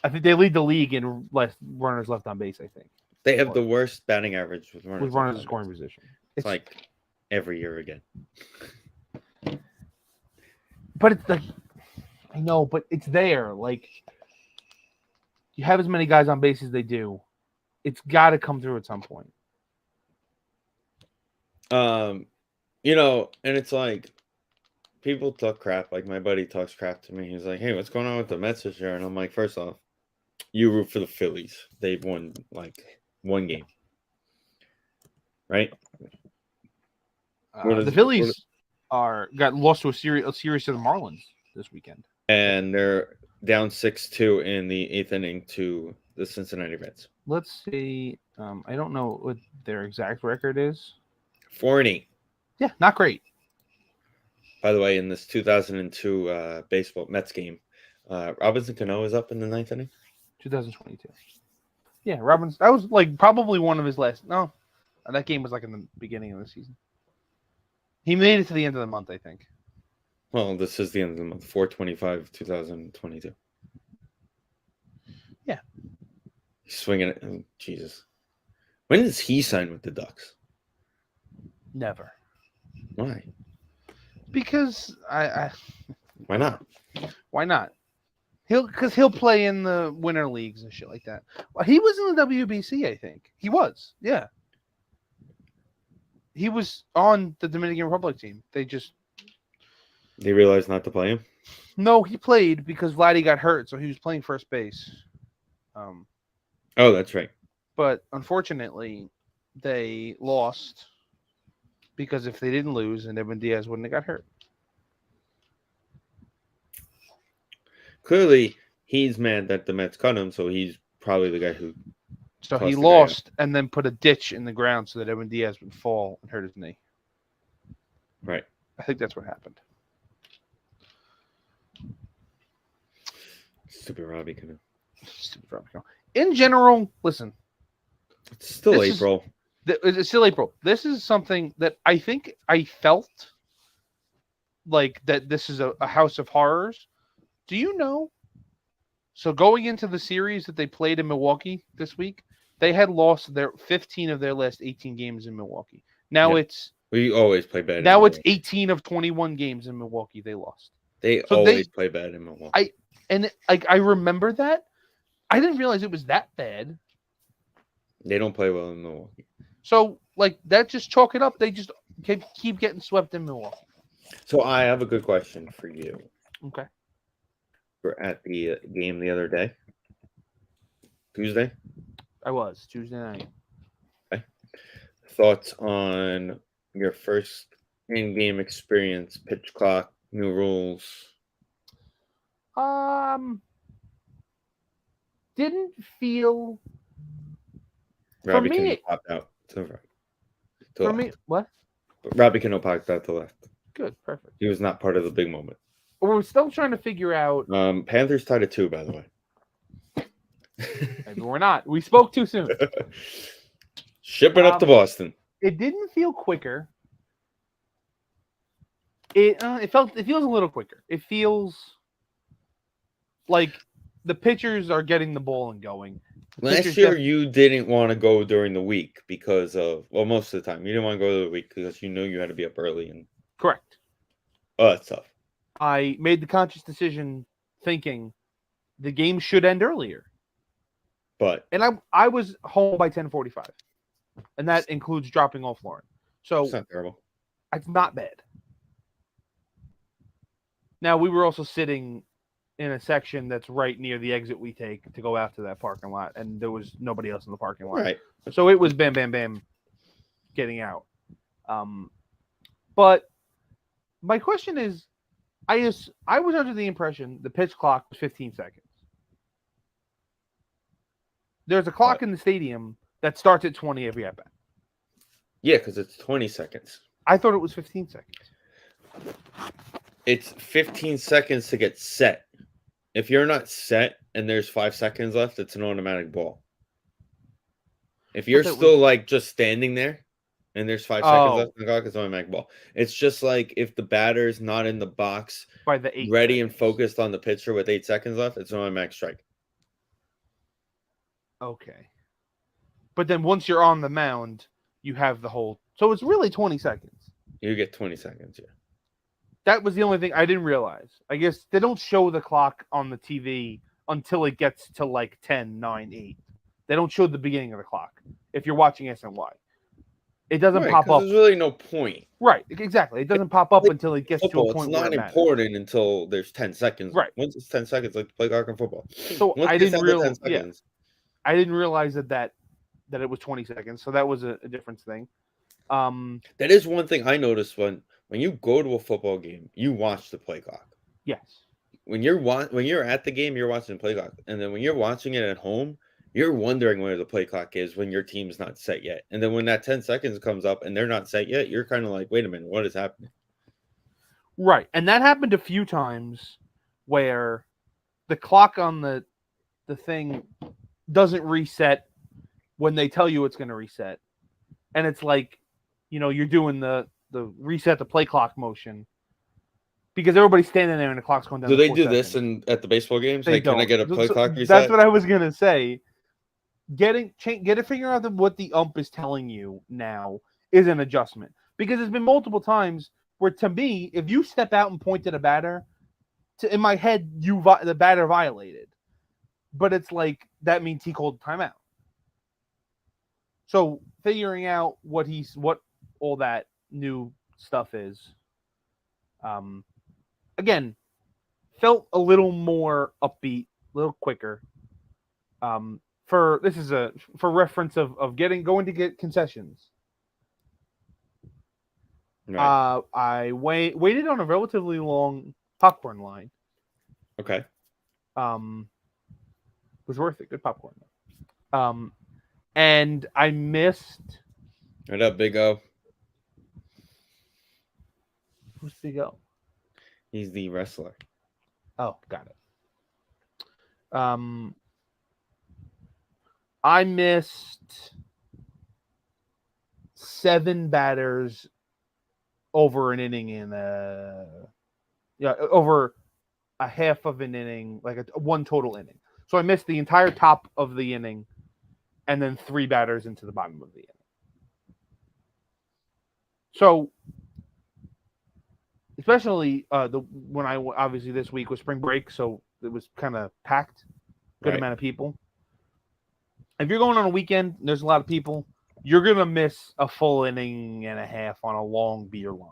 I think they lead the league in runners left on base, I think. They have the worst batting average with runners in scoring position. It's like every year again. But it's like, I know, but it's there. Like, you have as many guys on base as they do. It's got to come through at some point. And it's like people talk crap. Like my buddy talks crap to me. He's like, "Hey, what's going on with the Mets this year?" And I'm like, first off, you root for the Phillies. They've won like one game, right? The Phillies got lost to a series to the Marlins this weekend, and they're down 6-2 in the 8th inning to the Cincinnati Reds. Let's see. I don't know what their exact record is. 4-8. Yeah, not great. By the way, in this 2002 baseball Mets game, Robinson Cano is up in the 9th inning. 2022. Yeah, Robinson. That was like probably one of his last. No, that game was like in the beginning of the season. He made it to the end of the month, I think. Well, this is the end of the month, 4/25/2022. Yeah. He's swinging it. Oh, Jesus. When does he sign with the Ducks? Never. Why? Because I Why not? Why not? He'll play in the winter leagues and shit like that. Well, he was in the WBC, I think. He was. Yeah. He was on the Dominican Republic team. They realized not to play him? No, he played because Vladdy got hurt, so he was playing first base. Oh, that's right. But unfortunately, they lost because if they didn't lose, and Edwin Diaz wouldn't have got hurt. Clearly, he's mad that the Mets cut him, so he's probably the guy who. So he lost and then put a ditch in the ground so that Edwin Diaz would fall and hurt his knee. Right. I think that's what happened. Stupid Robbie Cano. In general, listen. It's still April. It's still April. This is something that I think I felt like that this is a house of horrors. Do you know? So going into the series that they played in Milwaukee this week, they had lost their 15 of their last 18 games in Milwaukee. Now we always play bad. Now it's 18 of 21 games in Milwaukee they lost. They always play bad in Milwaukee. I remember that. I didn't realize it was that bad. They don't play well in Milwaukee. So that just chalk it up. They just keep getting swept in Milwaukee. So I have a good question for you. Okay. We're at the game the other day. Tuesday? I was. Tuesday night. Okay. Thoughts on your first in-game experience, pitch clock, new rules? Didn't feel... Robbie Cano popped out to the right. For me, what? Robbie Cano popped out to the left. Good, perfect. He was not part of the big moment. We're still trying to figure out... Panthers tied at 2, by the way. Maybe we're not. We spoke too soon. Ship it up to Boston. It didn't feel quicker. It feels a little quicker. It feels like the pitchers are getting the ball and going. Last year, you didn't want to go during the week because of, most of the time, you didn't want to go to the week because you knew you had to be up early. And correct. Oh, that's tough. I made the conscious decision thinking the game should end earlier. And I was home by 10:45. And that includes dropping off Lauren. So it's not terrible. It's not bad. Now, we were also sitting in a section that's right near the exit we take to go out to that parking lot, and there was nobody else in the parking lot. Right. So it was bam, bam, bam getting out. But my question is, I was under the impression the pitch clock was 15 seconds. There's a clock in the stadium that starts at 20 every at bat. Yeah, because it's 20 seconds. I thought it was 15 seconds. It's 15 seconds to get set. If you're not set and there's 5 seconds left, it's an automatic ball. If you're still just standing there and there's 5 seconds left in the clock, it's an automatic ball. It's just like if the batter's not in the box by the 8 ready seconds. And focused on the pitcher with 8 seconds left, it's an automatic strike. Okay. But then once you're on the mound, you have the whole... So it's really 20 seconds. You get 20 seconds, yeah. That was the only thing I didn't realize. I guess they don't show the clock on the TV until it gets to 10, 9, 8. They don't show the beginning of the clock if you're watching SNY. It doesn't pop up. There's really no point. Right, exactly. It doesn't pop up until it gets to a point where it matters. It's not important until there's 10 seconds. Right. Once it's 10 seconds, like play clock in football. So I didn't realize. Yeah, I didn't realize that it was 20 seconds. So that was a different thing. That is one thing I noticed when you go to a football game, you watch the play clock. Yes. When you're at the game, you're watching the play clock, and then when you're watching it at home, you're wondering where the play clock is when your team's not set yet. And then when that 10 seconds comes up and they're not set yet, you're kind of like, wait a minute, what is happening? Right. And that happened a few times where the clock on the thing doesn't reset when they tell you it's going to reset. And it's like, you're doing the reset the play clock motion because everybody's standing there and the clock's going down. Do they do this at the baseball games? They don't. Can I get a play clock reset? That's what I was going to say. Figuring out what the ump is telling you now is an adjustment because there's been multiple times where, to me, if you step out and point at a batter, in my head, the batter violated, but it's like that means he called timeout. So figuring out what all that new stuff is, again, felt a little more upbeat, a little quicker. For reference of going to get concessions. Right. I waited on a relatively long popcorn line. Okay. Was worth it. Good popcorn. And I missed. Right up, Big O. Who's Big O? He's the wrestler. Oh, got it. I missed 7 batters over an inning over a half of an inning, like one total inning. So I missed the entire top of the inning and then 3 batters into the bottom of the inning. So especially when obviously this week was spring break, so it was kind of packed, good amount of people. If you're going on a weekend, there's a lot of people, you're going to miss a full inning and a half on a long beer line.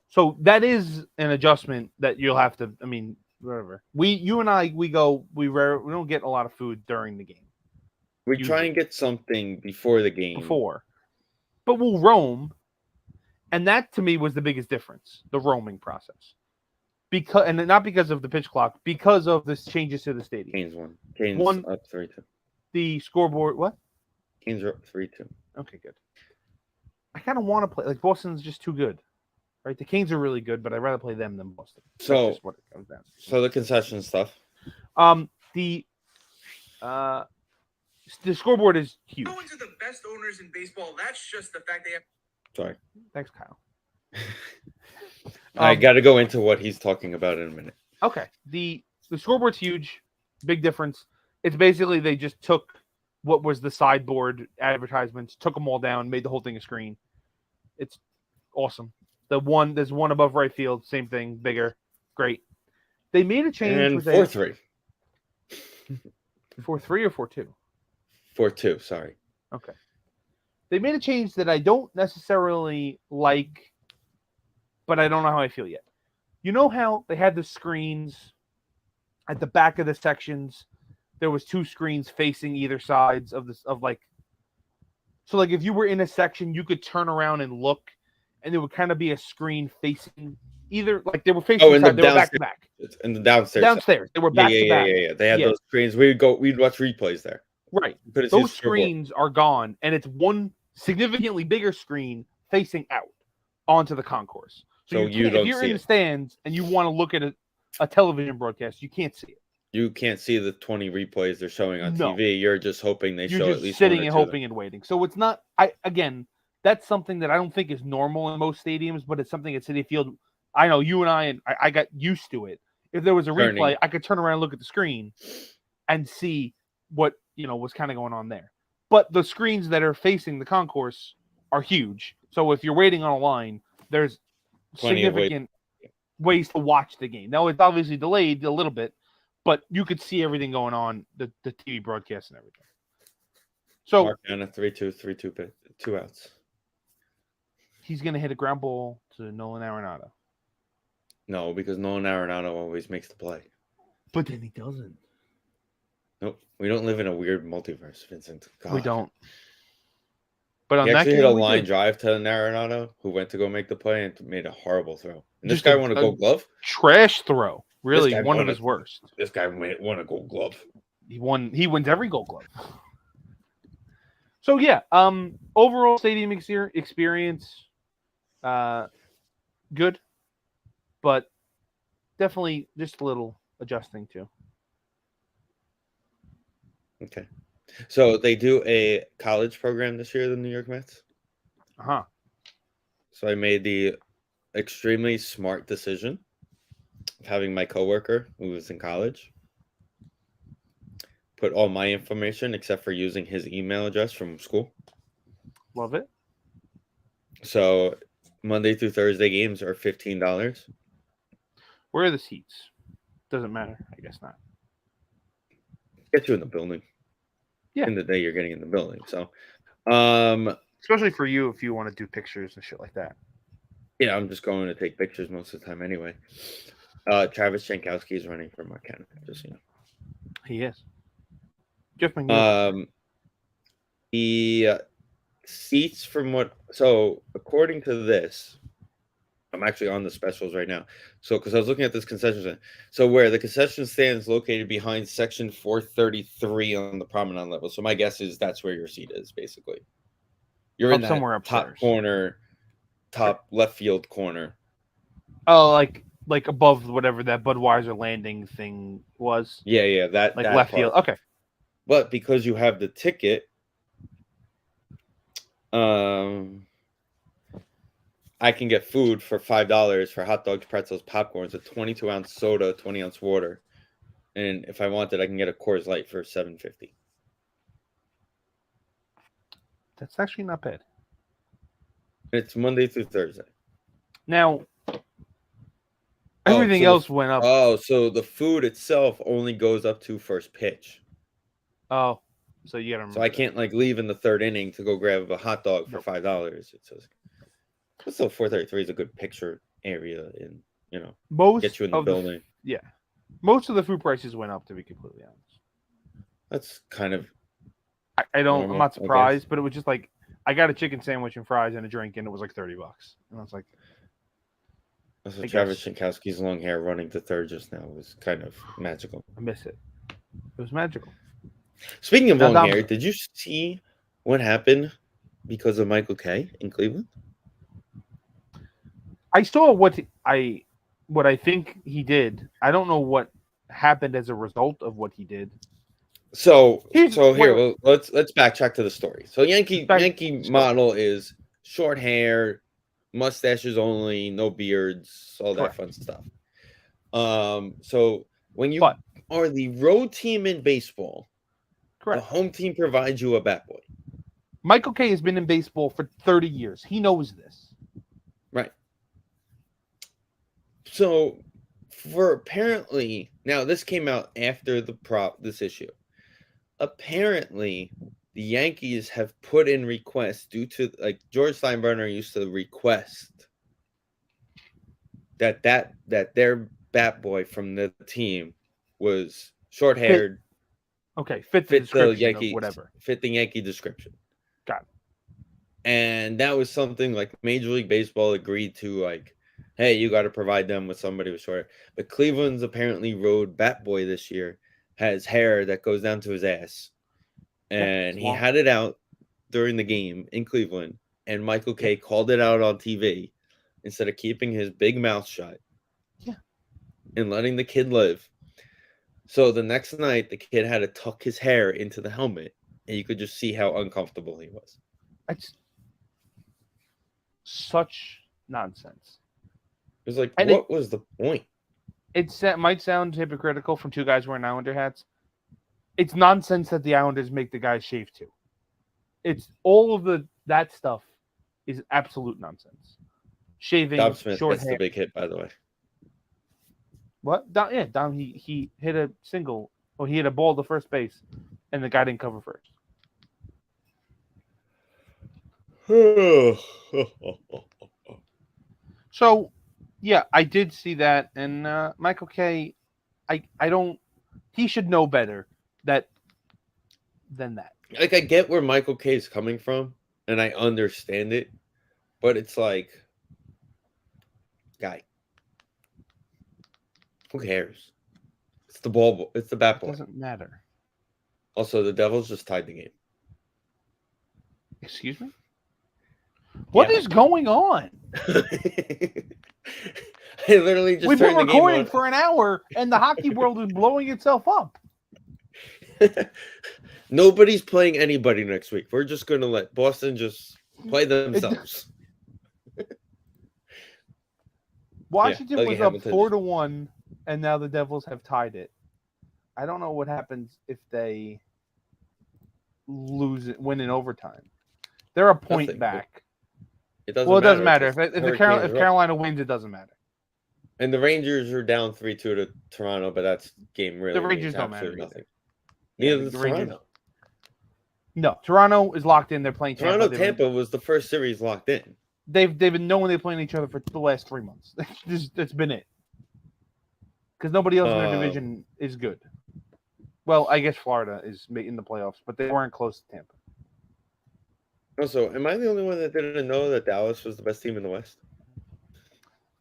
So that is an adjustment that you'll have to, whatever. You and I, we don't get a lot of food during the game. We try and get something before the game. But we'll roam. And that, to me, was the biggest difference, the roaming process. And not because of the pitch clock, because of the changes to the stadium. Canes won. Canes up 3-2. The scoreboard, what? Canes are up 3-2. Okay, good. I kind of want to play. Like, Boston's just too good. Right? The Canes are really good, but I'd rather play them than Boston. So, that's just what it comes down to. So the concession stuff. The scoreboard is huge. No one's the best owners in baseball. That's just the fact they have. Sorry. Thanks, Kyle. I got to go into what he's talking about in a minute. Okay. The scoreboard's huge. Big difference. It's basically they just took what was the sideboard advertisements, took them all down, made the whole thing a screen. It's awesome. There's one above right field, same thing, bigger, great. They made a change. And 4-3. 4-3 or 4-2? 4-2, sorry. Okay. They made a change that I don't necessarily like, but I don't know how I feel yet. You know how they had the screens at the back of the sections? There was 2 screens facing either sides of this, so like if you were in a section, you could turn around and look, and there would kind of be a screen facing either, like they were facing they were back to back. In the downstairs. Downstairs. They were back to back. Yeah. They had those screens. We'd watch replays there. Right. Those screens are gone, and it's one significantly bigger screen facing out onto the concourse. So if you're in the stands and you want to look at a television broadcast, you can't see it. You can't see the 20 replays they're showing on TV. You're just hoping they show at least sitting and hoping and waiting. So it's not. That's something that I don't think is normal in most stadiums, but it's something at Citi Field. I know you and I got used to it. If there was a replay, I could turn around and look at the screen and see what was kind of going on there. But the screens that are facing the concourse are huge. So if you're waiting on a line, there's significant ways to watch the game. Now, it's obviously delayed a little bit, but you could see everything going on, the TV broadcast and everything. So Mark down a 3-2, 2 outs. he's going to hit a ground ball to Nolan Arenado. No, because Nolan Arenado always makes the play. But then he doesn't. Nope. We don't live in a weird multiverse, Vincent. God. We don't. But on He that actually game, hit a we line did. drive to Arenado, who went to go make the play and made a horrible throw. And this Just guy a- won a a Gold Glove. Trash throw. Really, guy one won of his worst. This guy won a Gold Glove. He wins every Gold Glove. So yeah, overall stadium experience, good, but definitely just a little adjusting to. Okay. So they do a college program this year, the New York Mets. Uh-huh. So I made the extremely smart decision of having my coworker who was in college put all my information except for using his email address from school. Love it. So Monday through Thursday games are $15. Where are the seats? Doesn't matter. I guess not. Get you in the building. Yeah. In the day you're getting in the building. So Especially for you if you want to do pictures and shit like that. yeah, I'm just going to take pictures most of the time anyway. Travis Jankowski is running for Marquette, just you know. He is. Jeff McNeil. The seats from what so according to this, I'm actually on the specials right now. So because I was looking at this concession stand. So where the concession stand is located behind section 433 on the promenade level. So my guess is that's where your seat is, basically. You're in that somewhere top upstairs. corner, top left field corner. Oh, like above whatever that Budweiser landing thing was. Yeah, that Like that left part. field. Okay. But because you have the ticket, I can get food for $5 for hot dogs, pretzels, popcorns, a 22-ounce soda, 20-ounce water, and if I wanted, I can get a Coors Light for $7.50. That's actually not bad. It's Monday through Thursday. Now, everything else went up. Oh, so the food itself only goes up to first pitch. Oh, so you gotta remember. So I can't like leave in the third inning to go grab a hot dog for $5. It says, but still, 433 is a good picture area, and get you in the building. Most of the food prices went up, to be completely honest. That's kind of. I'm not surprised, but it was just like I got a chicken sandwich and fries and a drink, and it was like $30, and I was like, Also, Travis Jankowski's long hair running to third just now was kind of magical. I miss it. It was magical. Speaking of long hair, did you see what happened because of Michael Kay in Cleveland? I saw what I think he did. I don't know what happened as a result of what he did. So here, let's backtrack to the story. So Yankee model is short hair, mustaches only, no beards, all that fun stuff. So when you are the road team in baseball, the home team provides you a bat boy. Michael Kay has been in baseball for 30 years. He knows this. Right. So for apparently, now this came out after this issue. Apparently, the Yankees have put in requests due to George Steinbrenner used to request that their bat boy from the team was short-haired. Fit the Yankee whatever. Fit the Yankee description. Got it. And that was something like Major League Baseball agreed to, hey, you got to provide them with somebody with short hair. But Cleveland's apparently road bat boy this year has hair that goes down to his ass. And he had it out during the game in Cleveland. And Michael Kay called it out on TV instead of keeping his big mouth shut. Yeah. And letting the kid live. So the next night, the kid had to tuck his hair into the helmet. And you could just see how uncomfortable he was. It's such nonsense. It was like, what was the point? It might sound hypocritical from two guys wearing Islander hats. It's nonsense that the Islanders make the guys shave too. It's all of that stuff is absolute nonsense. Shaving, Dom Smith short gets hair. the big hit, by the way. What? Dom, he hit a single. Well, he hit a ball to first base, and the guy didn't cover first. So, yeah, I did see that, and Michael K. I don't. He should know better than that. Like, I get where Michael K is coming from, and I understand it, but it's like, guy, who cares? It's the ball. It's the bat It boy. doesn't matter. Also, the Devils just tied the game. Excuse me. What is going on? I literally just We've been turned the game recording on. for an hour, and the hockey world is blowing itself up. Nobody's playing anybody next week. We're just going to let Boston just play themselves. Washington was up 4-1, and now the Devils have tied it. I don't know what happens if they win in overtime. They're a point back. It doesn't it doesn't matter. If Carolina wins, it doesn't matter. And the Rangers are down 3-2 to Toronto, but that's game really. The Rangers don't matter. Nothing. Neither does Toronto. No, Toronto is locked in. They're playing Tampa. Tampa was the first series locked in. They've been knowing they're playing each other for the last 3 months. That's been it. Because nobody else in their division is good. Well, I guess Florida is in the playoffs, but they weren't close to Tampa. Also, am I the only one that didn't know that Dallas was the best team in the West?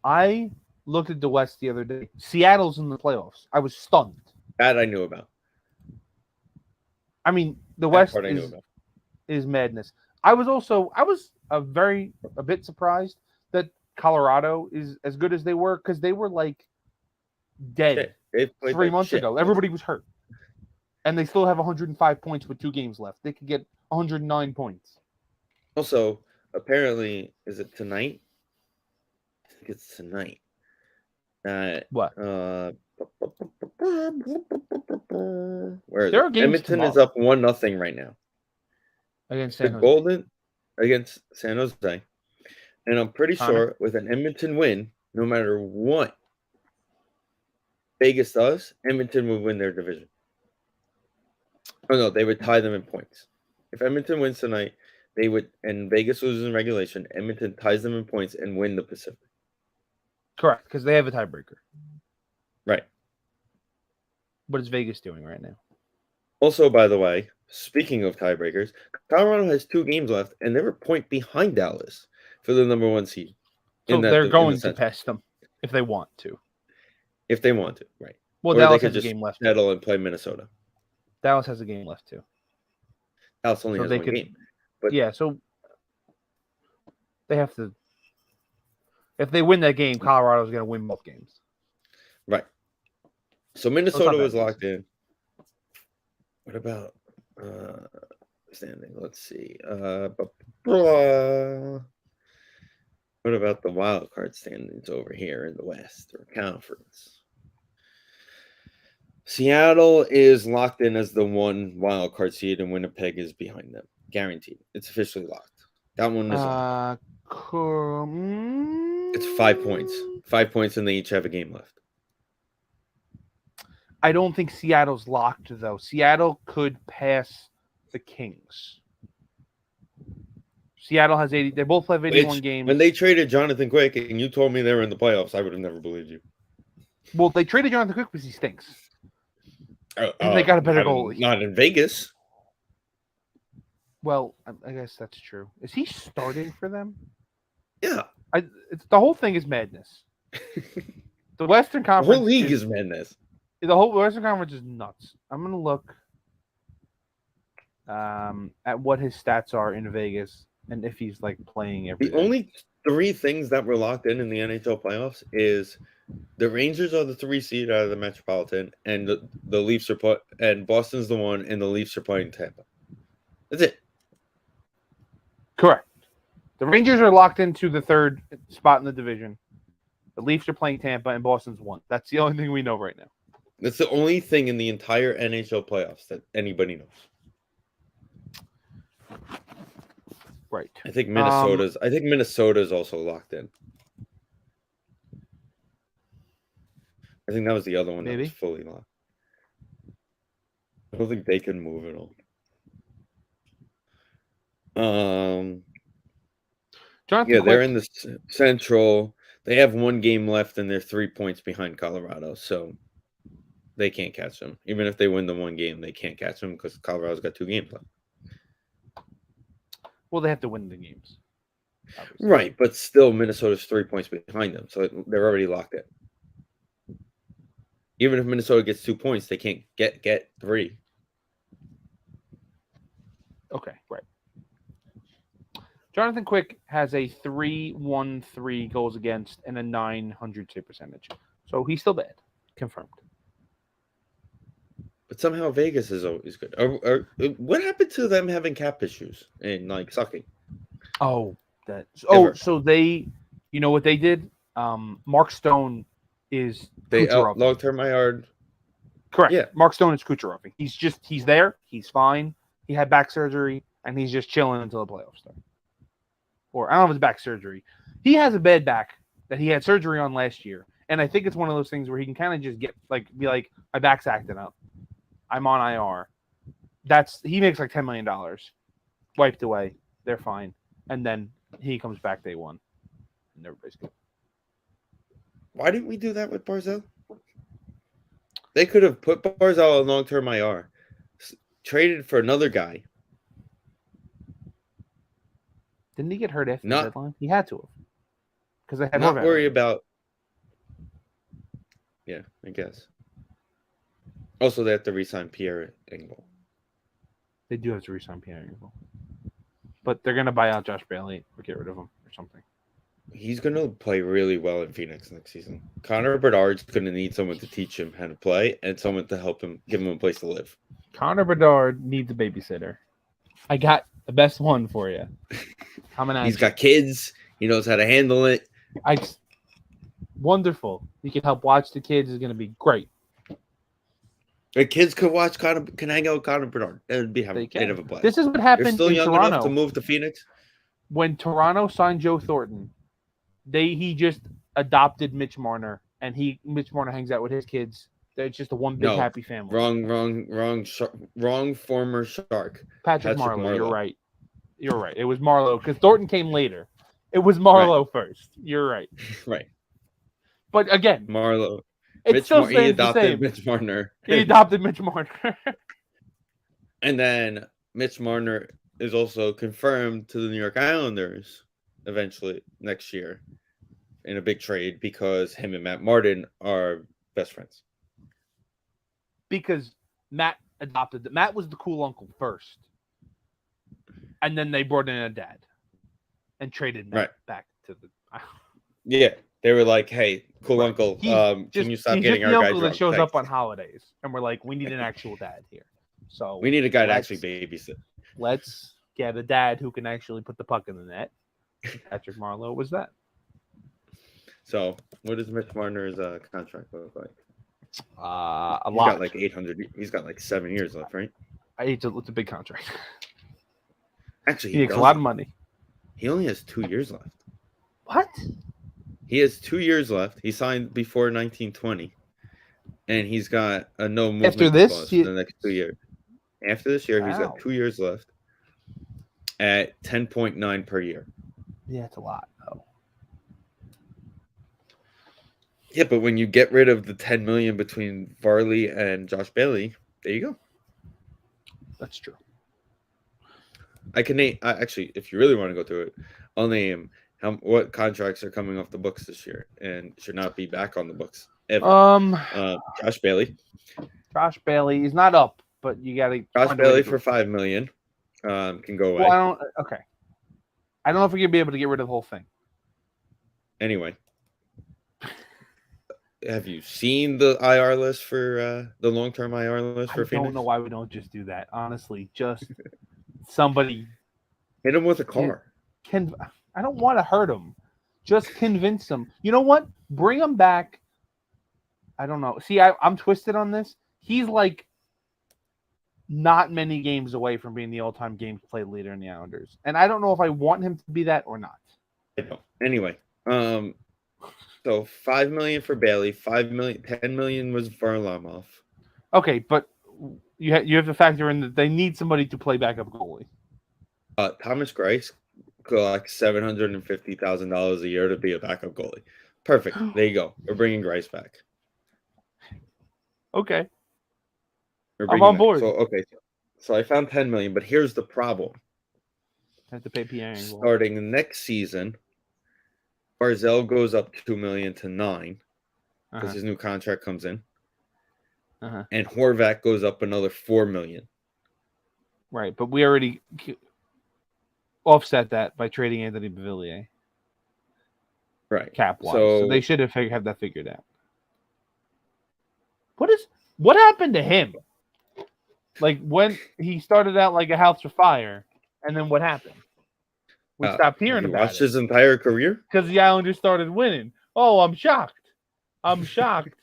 I looked at the West the other day. Seattle's in the playoffs. I was stunned. That I knew about. I mean, the West is madness. I was a bit surprised that Colorado is as good as they were, because they were like dead 3 months ago. Everybody was hurt. And they still have 105 points with 2 games left. They could get 109 points. Also, apparently, is it tonight? I think it's tonight. What? Where is there it? Are games Edmonton tomorrow. is up 1-0 right now Against San Jose. Golden against San Jose. And I'm pretty sure with an Edmonton win, no matter what Vegas does, Edmonton would win their division. Oh no, they would tie them in points. If Edmonton wins tonight, they would, and Vegas loses in regulation, Edmonton ties them in points and win the Pacific. Correct, because they have a tiebreaker. Right. What is Vegas doing right now? Also, by the way, speaking of tiebreakers, Colorado has 2 games left, and they're a point behind Dallas for the number 1 seed. So they're going to pass them if they want to. If they want to, right. Well, or Dallas has a game left. Settle and play Minnesota. Dallas has a game left too. Dallas only has 1 game. But yeah, so they have to. If they win that game, Colorado's going to win both games. Right. So Minnesota was locked in. What about standing? Let's see. What about the wild card standings over here in the West or conference? Seattle is locked in as the 1 wild card seed, and Winnipeg is behind them. Guaranteed. It's officially locked. That one is locked. It's 5 points. 5 points, and they each have a game left. I don't think Seattle's locked, though. Seattle could pass the Kings. Seattle has 80. They both have 81 games. When they traded Jonathan Quick and you told me they were in the playoffs, I would have never believed you. Well, they traded Jonathan Quick because he stinks. And they got a better goalie. Not in Vegas. Well, I guess that's true. Is he starting for them? Yeah. The whole thing is madness. The Western Conference. The whole league is madness. The whole Western Conference is nuts. I'm going to look at what his stats are in Vegas and if he's like playing every day. The only 3 things that were locked in the NHL playoffs is the Rangers are the 3 seed out of the Metropolitan, and the Leafs are and Boston's the 1, and the Leafs are playing Tampa. That's it. Correct. The Rangers are locked into the 3rd spot in the division. The Leafs are playing Tampa, and Boston's 1. That's the only thing we know right now. That's the only thing in the entire NHL playoffs that anybody knows. Right. I think Minnesota's also locked in. I think that was the other one that was fully locked. I don't think they can move at all. Jonathan Quick. They're in the Central. They have one game left, and they're 3 points behind Colorado, so they can't catch them. Even if they win the one game, they can't catch them because Colorado's got 2 games left. Well, they have to win the games. Obviously. Right, but still, Minnesota's 3 points behind them, so they're already locked in. Even if Minnesota gets 2 points, they can't get 3. Okay, right. Jonathan Quick has a 3.13 goals against and a 900 save percentage. So he's still bad. Confirmed. But somehow Vegas is always good. What happened to them having cap issues and like sucking? Oh, Ever. so they, you know what they did? Mark Stone is Kucherov. Long-term IR. Correct. Yeah. Mark Stone is Kucherov. He's there. He's fine. He had back surgery and he's just chilling until the playoffs start. Or I don't know if it's back surgery. He has a bad back that he had surgery on last year. And I think it's one of those things where he can kind of just be like, my back's acting up. I'm on IR. He makes like $10 million. Wiped away. They're fine. And then he comes back day one. And everybody's good. Why didn't we do that with Barzal? They could have put Barzal on long-term IR, traded for another guy. Didn't he get hurt after the deadline? He had to have. Because they had not worry about. Yeah, I guess. Also, they have to re-sign Pierre Engvall. They do have to re-sign Pierre Engvall. But they're going to buy out Josh Bailey or get rid of him or something. He's going to play really well in Phoenix next season. Connor Bedard's going to need someone to teach him how to play and someone to help him, give him a place to live. Connor Bedard needs a babysitter. I got the best one for you. He's got kids. He knows how to handle it. Wonderful. He can help watch the kids. Is going to be great. The kids could watch can hang out with Connor Bedard. They'd have a blast. This is what happened They're still in young Toronto. enough to move to Phoenix. When Toronto signed Joe Thornton, he just adopted Mitch Marner, and Mitch Marner hangs out with his kids. It's just a one big happy family. Wrong former Shark. Patrick Marleau. You're right. It was Marleau because Thornton came later. It was Marleau first. You're right. Right. But again, Marleau. He adopted Mitch Marner. He adopted Mitch Marner. And then Mitch Marner is also confirmed to the New York Islanders eventually next year in a big trade because him and Matt Martin are best friends. Because Matt was the cool uncle first. And then they brought in a dad and traded Matt back to the. Yeah. They were like, hey, cool uncle, can you stop getting our guy drunk? He's the uncle that shows up on holidays. And we're like, we need an actual dad here. So we need a guy to actually babysit. Let's get a dad who can actually put the puck in the net. Patrick Marleau was that. So what does Mitch Marner's contract look like? A lot. He's got like 800. He's got like 7 years left, right? It's a big contract. Actually, he makes a lot of money. He only has 2 years left. What? He has 2 years left. He signed before 1920, and he's got a no movement clause for the next 2 years. After this year, he's got 2 years left at 10.9 per year. Yeah, it's a lot, though. Yeah, but when you get rid of the $10 million between Varley and Josh Bailey, there you go. That's true. I can name actually, if you really want to go through it, I'll name what contracts are coming off the books this year and should not be back on the books ever. Josh Bailey. Josh Bailey is not up, but you got to. Josh Bailey for $5 million can go away. Well, I don't know if we're gonna be able to get rid of the whole thing. Anyway, have you seen the IR list for the long-term IR list for Phoenix? I don't know why we don't just do that. Honestly, just somebody hit him with a car. I don't want to hurt him. Just convince him. You know what? Bring him back. I don't know. See, I'm twisted on this. He's like not many games away from being the all-time games played leader in the Islanders. And I don't know if I want him to be that or not. I don't. Anyway, so $5 million for Bailey, $5 million, $10 million was Varlamov. Okay, but you have to factor in that they need somebody to play backup goalie. Thomas Greiss got like $750,000 a year to be a backup goalie. Perfect. There you go. We're bringing Grice back. Okay. I'm on board. So I found 10 million, but here's the problem. Have to pay Pierre. Starting next season, Barzell goes up 2 million to 9 because his new contract comes in. And Horvat goes up another 4 million. Right, but we already offset that by trading Anthony Beauvillier. Right. Cap-wise. So they should have that figured out. What happened to him? Like when he started out like a house of fire, and then what happened? We stopped hearing about it. Watched his entire career? Because the Islanders started winning. Oh, I'm shocked. I'm shocked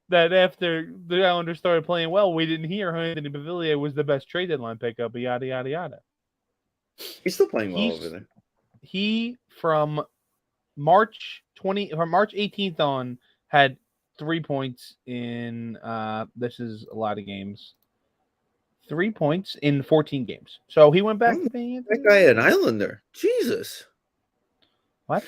that after the Islanders started playing well, we didn't hear Anthony Beauvillier was the best trade deadline pickup, yada, yada, yada. He's still playing well over there. He, from March 18th on, had 3 points in, this is a lot of games, 3 points in 14 games. So he went back to being that guy an Islander. Jesus. What?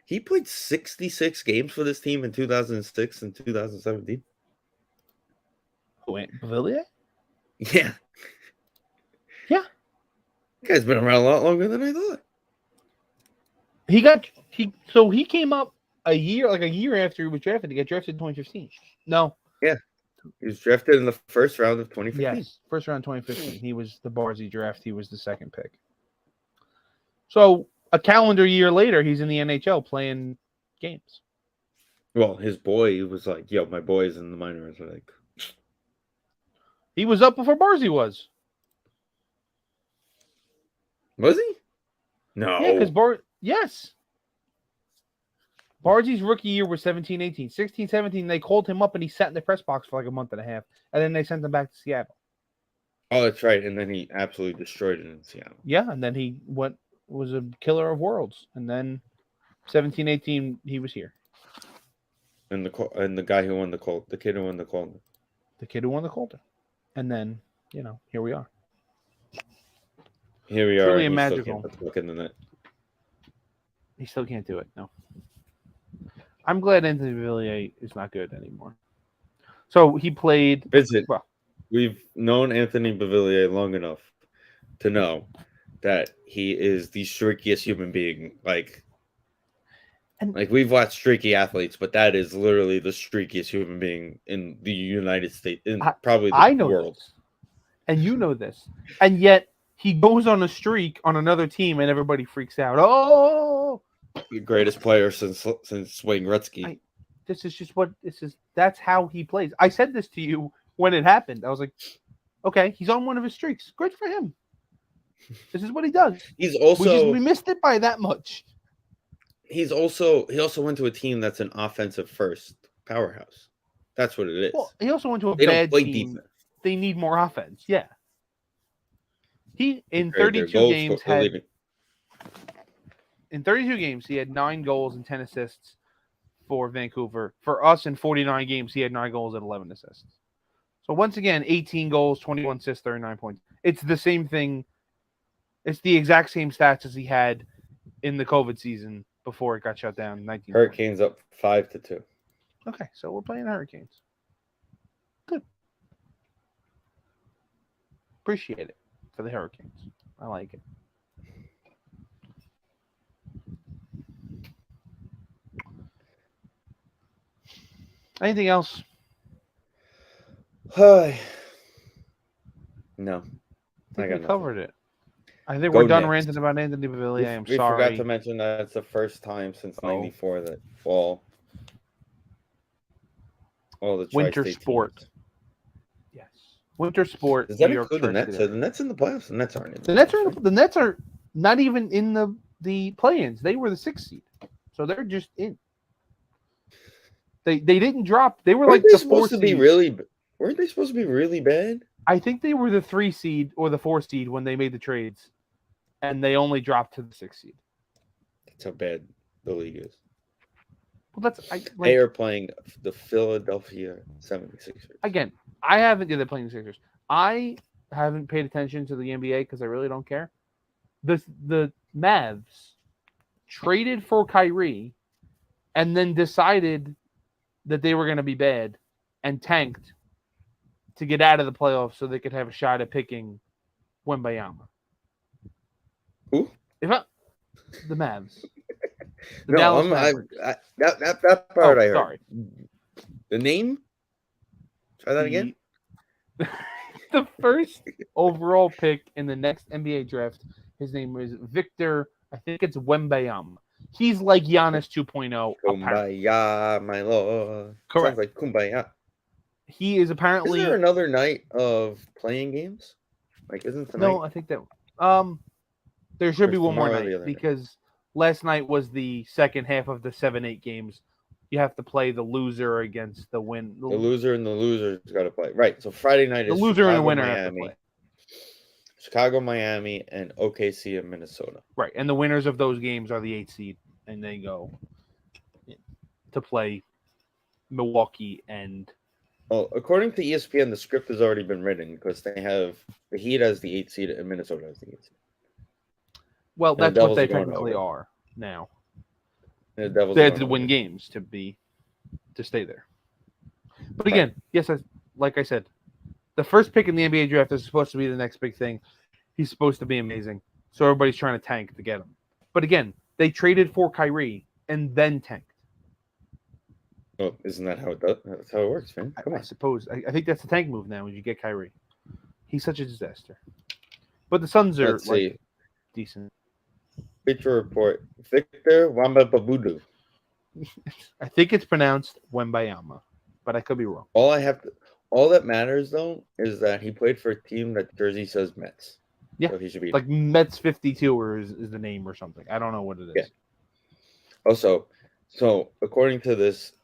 He played 66 games for this team in 2006 and 2017. Wait, Beauvillier? Yeah. Yeah. That guy's been around a lot longer than I thought. He came up a year after he was drafted. He got drafted in 2015. No. Yeah. He was drafted in the first round of 2015. Yes, first round 2015. He was the Barzy draft. He was the second pick. So a calendar year later, he's in the NHL playing games. Well, his boy was like, yo, my boys in the minors are like. He was up before Barzy was. Was he? No. Yeah, because yes. Barzi's rookie year was 17-18. 16-17, they called him up and he sat in the press box for like a month and a half. And then they sent him back to Seattle. Oh, that's right. And then he absolutely destroyed it in Seattle. Yeah, and then he was a killer of worlds. And then 17-18, he was here. And the guy who won the Colt, the kid who won the Colt. The kid who won the Calder. And then, here we are. Here we are. Truly magical. Look in the net. He still can't do it. No. I'm glad Anthony Beauvillier is not good anymore. So he played. Vincent, we've known Anthony Beauvillier long enough to know that he is the streakiest human being. Like we've watched streaky athletes, but that is literally the streakiest human being in the United States, probably the world. This. And you know this, and yet he goes on a streak on another team, and everybody freaks out. Oh. The greatest player since Wayne Gretzky. That's how he plays. I said this to you when it happened. I was like, okay, he's on one of his streaks. Good for him. This is what he does. We missed it by that much. He also went to a team that's an offensive first powerhouse. That's what it is. Well, he also went to a bad team. Defense. They need more offense. Yeah. He in 32 games had. In 32 games, he had 9 goals and 10 assists for Vancouver. For us, in 49 games, he had 9 goals and 11 assists. So once again, 18 goals, 21 assists, 39 points. It's the same thing. It's the exact same stats as he had in the COVID season before it got shut down. Hurricanes up 5-2. Okay, so we're playing the Hurricanes. Good. Appreciate it for the Hurricanes. I like it. Anything else? Hi. No. I think we covered it. I think we're done ranting about Anthony Beauvillier. I'm sorry. We forgot to mention that it's the first time since '94 that all the winter sport. Teams. Yes, winter sport. Does that include the Nets? Are the Nets in the playoffs? The Nets aren't in the playoffs. The Nets are not even in the play-ins. They were the 6th seed, so they're just in. They didn't drop. They were like the 4th seed. Weren't they supposed to be really bad? I think they were the 3 seed or the 4 seed when they made the trades, and they only dropped to the 6th seed. That's how bad the league is. Well, they are playing the Philadelphia 76ers. Again, I haven't. Yeah, they're playing the Sixers. I haven't paid attention to the NBA because I really don't care. The Mavs traded for Kyrie and then decided that they were going to be bad and tanked to get out of the playoffs so they could have a shot at picking Wembayama. Who? The Mavs. The No, Dallas I, Mavericks. that part I heard. Sorry. The name? Try that again. The first overall pick in the next NBA draft, his name is Victor, I think it's Wembayama. He's like Giannis 2.0. Apparently. Kumbaya, my lord. Correct. Sounds like Kumbaya. He is apparently. Is there another night of playing games? Like, isn't tonight? No, I think that there should be one more night because last night was the second half of the 7-8 games. You have to play the loser against the win. The loser and the loser's got to play. Right. So Friday night the is loser Chicago, and the winner Miami, have to play. Chicago, Miami, and OKC in Minnesota. Right, and the winners of those games are the 8th seed, and they go to play Milwaukee and. Well, according to ESPN, the script has already been written because they have the Heat as the 8th seed and Minnesota as the 8th seed. Well, And that's what they technically are now. And the Devils they had to win games to stay there. But again, yes, like I said, the first pick in the NBA draft is supposed to be the next big thing. He's supposed to be amazing. So everybody's trying to tank to get him. But again, they traded for Kyrie and then tanked. Oh, isn't that how it does? That's how it works, man. I suppose. I think that's the tank move now when you get Kyrie. He's such a disaster. But the Suns are decent. Feature report. Victor Wembanyama. I think it's pronounced Wembayama, but I could be wrong. All that matters though is that he played for a team that jersey says Mets. Yeah, so he should be like Mets 52 or is the name or something. I don't know what it is. Yeah. Also, so according to this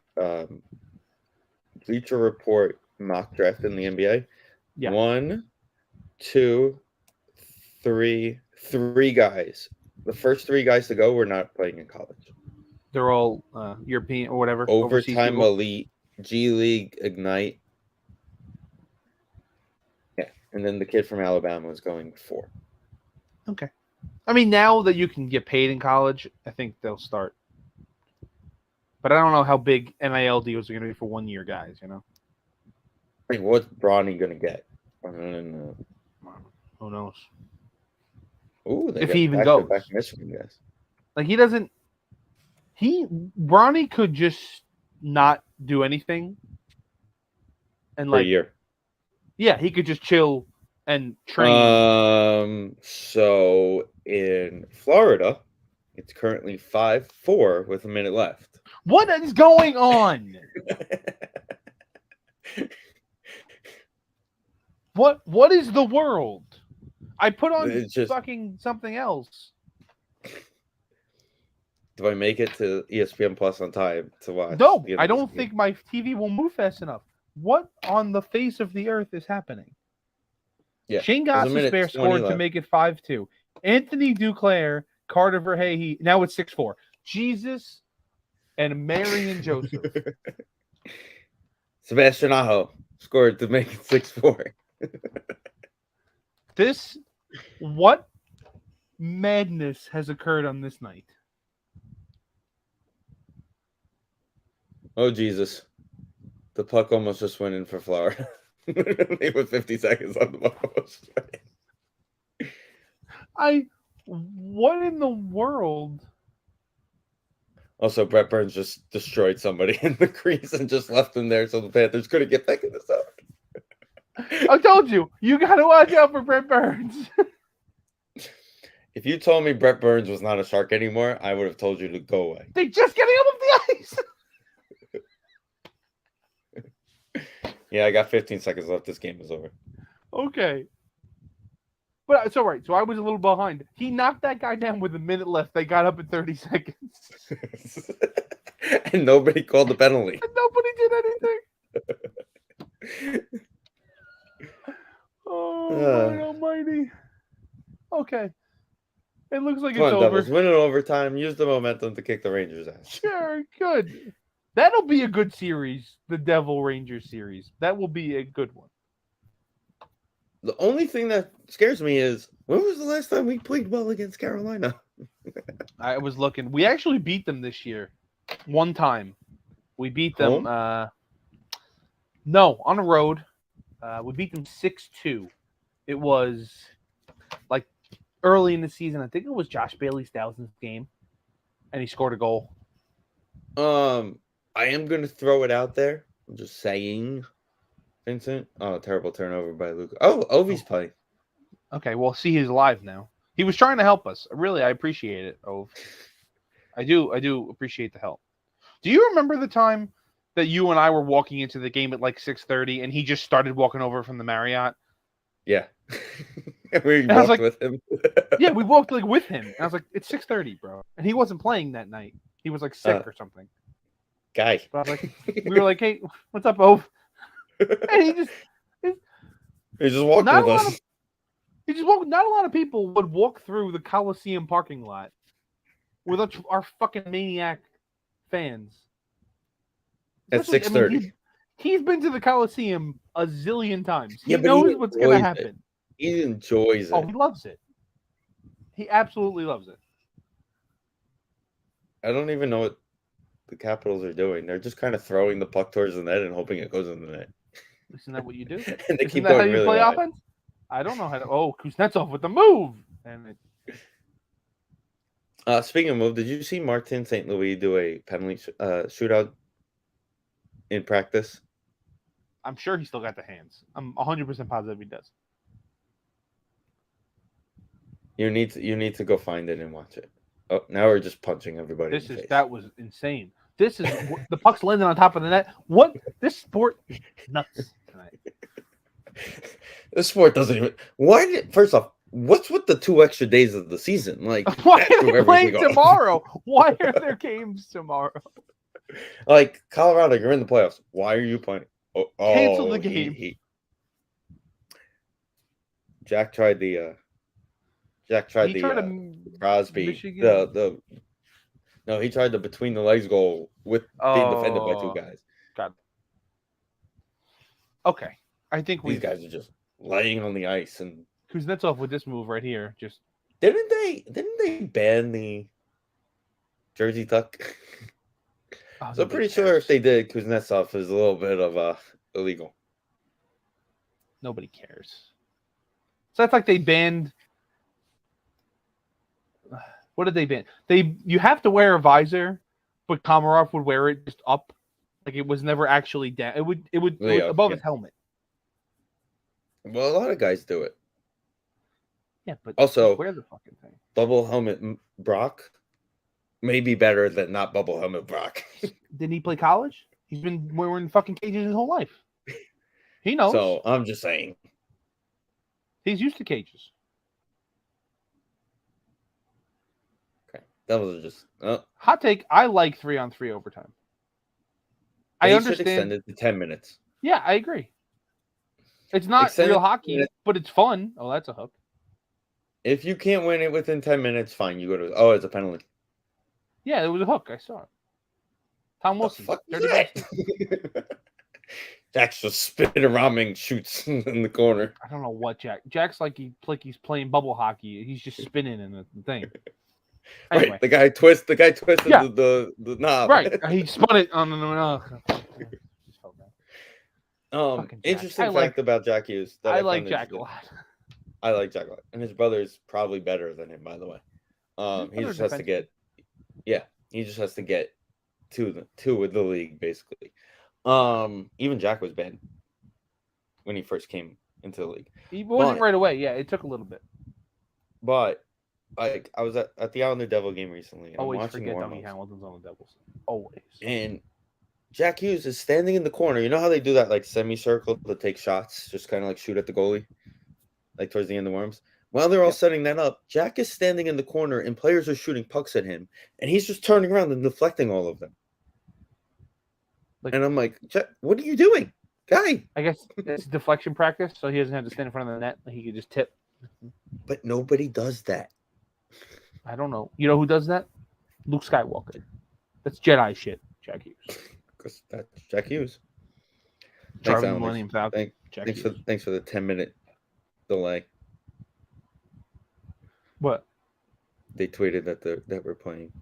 Bleacher Report mock draft in the NBA, 1, 2, 3, 3 guys. The first 3 guys to go were not playing in college. They're all European or whatever. Overtime Elite, G League, Ignite. Yeah, and then the kid from Alabama was going 4. Okay. I mean, now that you can get paid in college, I think they'll start. But I don't know how big NIL deals are going to be for 1-year guys, you know? I mean, what's Bronny going to get? I don't know. Who knows? Ooh, if he even goes. Back Michigan guys. Like, he doesn't... Bronny could just not do anything. And for a year. Yeah, he could just chill and train. So in Florida, it's currently 5-4 with a minute left. What is going on? What is the world? I put on fucking something else. Do I make it to ESPN Plus on time to watch? No, I don't think my TV will move fast enough. What on the face of the earth is happening? Yeah, Shane Gostisbehere scored to make it 5-2. Anthony Duclair, Carter Verhey, now it's 6-4. Jesus and Mary and Joseph. Sebastian Aho scored to make it 6-4. What madness has occurred on this night? Oh, Jesus. The puck almost just went in for Florida. They put 50 seconds on the puck. What in the world? Also, Brett Burns just destroyed somebody in the crease and just left him there so the Panthers couldn't get back in the zone. I told you got to watch out for Brett Burns. If you told me Brett Burns was not a Shark anymore, I would have told you to go away. They're just getting him off the ice. Yeah, I got 15 seconds left. This game is over. Okay. But it's all right. So I was a little behind. He knocked that guy down with a minute left. They got up in 30 seconds. And nobody called the penalty. And nobody did anything. Oh, my almighty. Okay. It looks like it's over. Devils, win in overtime. Use the momentum to kick the Rangers' ass. Sure, good. That'll be a good series, the Devil Rangers series. That will be a good one. The only thing that scares me is, when was the last time we played well against Carolina? I was looking. We actually beat them this year. One time. We beat Home? them. No, on the road. We beat them 6-2. It was like early in the season. I think it was Josh Bailey's 1000th game, and he scored a goal. I am going to throw it out there. I'm just saying, Vincent. Oh, terrible turnover by Luke. Oh, Ovi's playing. Okay, well, see, he's alive now. He was trying to help us. Really, I appreciate it, Ove. I do appreciate the help. Do you remember the time that you and I were walking into the game at like 6:30, and he just started walking over from the Marriott? Yeah. We I was walked like, with him. yeah, we walked like with him. And I was like, it's 6:30, bro. And he wasn't playing that night. He was like sick or something. Guy. But I was like, we were like, hey, what's up, Ove? And he just walked not with a lot us. of he just walked. Not a lot of people would walk through the Coliseum parking lot with our fucking maniac fans. At Especially, I 6:30. mean, he's been to the Coliseum a zillion times. He Yeah, but knows he what's going to enjoys happen. it. He enjoys it. Oh, he loves it. He absolutely loves it. I don't even know what the Capitals are doing. They're just kind of throwing the puck towards the net and hoping it goes in the net. Isn't that what you do? And they Isn't keep that how going you really play wide. offense? I don't know how to. Oh, Kuznetsov with the move. And Speaking of move, did you see Martin St. Louis do a penalty shootout in practice? I'm sure he still got the hands. I'm 100% positive he does. You need to go find it and watch it. Oh, now we're just punching everybody. That was insane. This is the puck's landing on top of the net. What? This sport is nuts tonight. This sport doesn't even. First off, what's with the 2 extra days of the season? Like, why are they playing off. tomorrow? Why are there games tomorrow? Like, Colorado, you're in the playoffs. Why are you playing? Cancel the game. Jack tried the. Crosby. Michigan? No, he tried the between the legs goal with being defended by 2 guys. God. Okay, I think these guys are just laying on the ice, and Kuznetsov with this move right here. Just didn't they ban the jersey tuck? So I'm pretty sure if they did, Kuznetsov is a little bit of illegal. Nobody cares. So that's like they banned. What did they ban? You have to wear a visor, but Komarov would wear it just up, like it was never actually down. It would above his helmet. Well, a lot of guys do it. Yeah, but also wear the fucking thing. Bubble helmet Brock may be better than not bubble helmet Brock. Didn't he play college? He's been wearing fucking cages his whole life. He knows. So I'm just saying. He's used to cages. That was just hot take. I like 3-on-3 overtime. I understand. Should extend it to 10 minutes. Yeah, I agree. It's not real hockey, but it's fun. Oh, that's a hook. If you can't win it within 10 minutes, fine. You go to. Oh, it's a penalty. Yeah, it was a hook. I saw it. Tom Wilson. Jack's just spinning around and shoots in the corner. I don't know what Jack's like he's playing bubble hockey. He's just spinning in the thing. Anyway. Right, the guy twisted the knob. Right, he spun it on the. Interesting fact about Jack Hughes. I like Jack a lot. I like Jack a lot, and his brother is probably better than him, by the way. He just has to get, he just has to get two with the league basically. Even Jack was banned when he first came into the league. He wasn't right away. Yeah, it took a little bit. But like I was at the Islander Devil game recently. And always I'm watching forget Dougie Hamilton's on the Devils. Always. And Jack Hughes is standing in the corner. You know how they do that like semicircle to take shots, just kind of like shoot at the goalie, like towards the end of worms. While they're all setting that up, Jack is standing in the corner and players are shooting pucks at him, and he's just turning around and deflecting all of them. And I'm like, Jack, what are you doing, guy? I guess it's deflection practice, so he doesn't have to stand in front of the net. He could just tip. But nobody does that. I don't know. You know who does that? Luke Skywalker. That's Jedi shit, Jack Hughes. Because that's Jack Hughes. Thanks for the 10-minute delay. What? They tweeted that we're playing.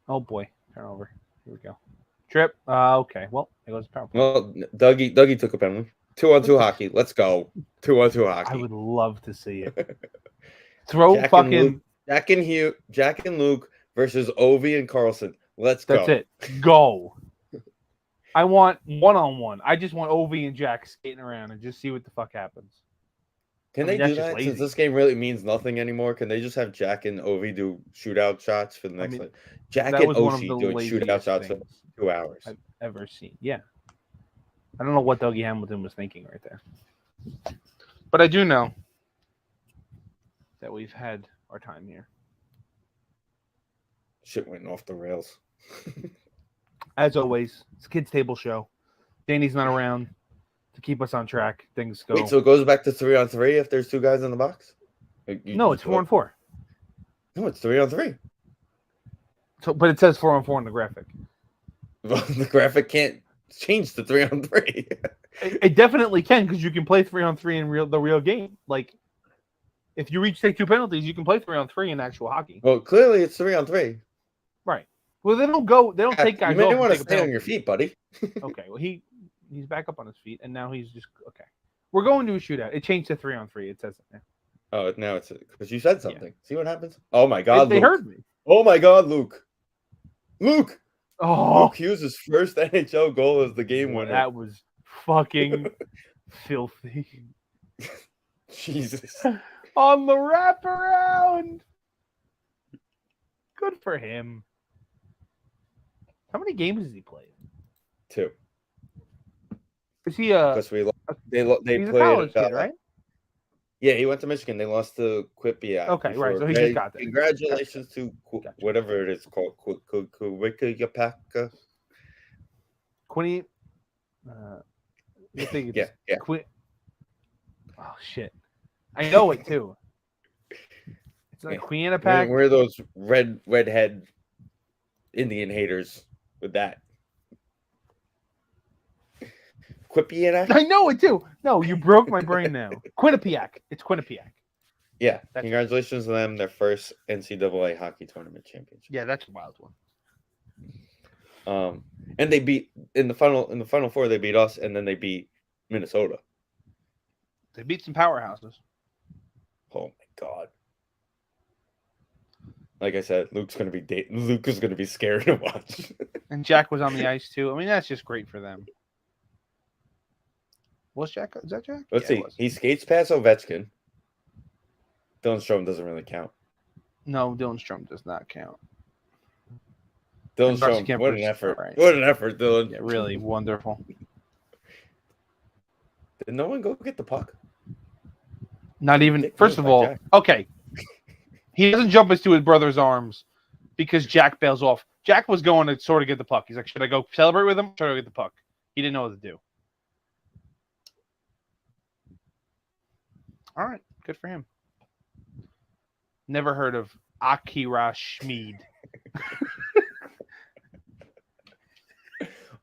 Oh boy, turnover. Here we go. Trip. Okay. Well, it goes power play. Well, Dougie took a penalty. 2-on-2 hockey. Let's go. 2-on-2 hockey. I would love to see it. Throw Jack fucking. And Luke, Jack and Luke versus Ovi and Carlson. Let's go. That's it. Go. I want 1-on-1. I just want Ovi and Jack skating around and just see what the fuck happens. Can they do that? Since this game really means nothing anymore, can they just have Jack and Ovi do shootout shots for the next? Jack and Oshie doing shootout shots for 2 hours. I've ever seen. Yeah. I don't know what Dougie Hamilton was thinking right there, but I do know that we've had our time here. Shit went off the rails. As always, it's a kids' table show. Danny's not around to keep us on track. Things go. Wait, so it goes back to 3-on-3 if there's 2 guys in the box? No, it's 4-on-4. No, it's 3-on-3. So, but it says 4-on-4 on the graphic. Well, the graphic can't change to 3-on-3. It definitely can because you can play 3-on-3 in the real game. Like, if you take 2 penalties, you can play 3-on-3 in actual hockey. Well, clearly it's 3-on-3. Right. Well, they don't go. They don't take guys. You may off want to take stay on your feet, buddy. Okay. Well, he's back up on his feet, and now he's just okay. We're going to a shootout. It changed to 3-on-3. It says it now. Oh, now it's because you said something. Yeah. See what happens? Oh my God, they heard me. Oh my God, Luke. Oh, Luke Hughes' first NHL goal as the game winner. That was fucking filthy. Jesus. On the wraparound. Good for him. How many games has he played? 2. Is he because they he's played a college kid, right? Yeah, he went to Michigan. They lost to Quinnipiac. Okay, right. So he just got there. Congratulations to whatever it is called, Quinnipiac. Quinny. I think it's yeah. Oh shit! I know it too. It's like Quinnipiac. We're those redhead Indian haters with that. Quinnipiac? I know it too. No, you broke my brain now. Quinnipiac. It's Quinnipiac. Yeah. Congratulations to them, their first NCAA hockey tournament championship. Yeah, that's a wild one. And they beat in the final 4, they beat us, and then they beat Minnesota. They beat some powerhouses. Oh my God. Like I said, Luke is going to be scared to watch. And Jack was on the ice too. I mean, that's just great for them. Was Jack? Is that Jack? Let's see. He skates past Ovechkin. Dylan Strome doesn't really count. No, Dylan Strome does not count. Dylan Strome, what an effort. Right. What an effort, Dylan. Yeah, really wonderful. Did no one go get the puck? Not even. First of all, okay. He doesn't jump into his brother's arms because Jack bails off. Jack was going to sort of get the puck. He's like, should I go celebrate with him? Should I go get the puck? He didn't know what to do. All right. Good for him. Never heard of Akira Schmid.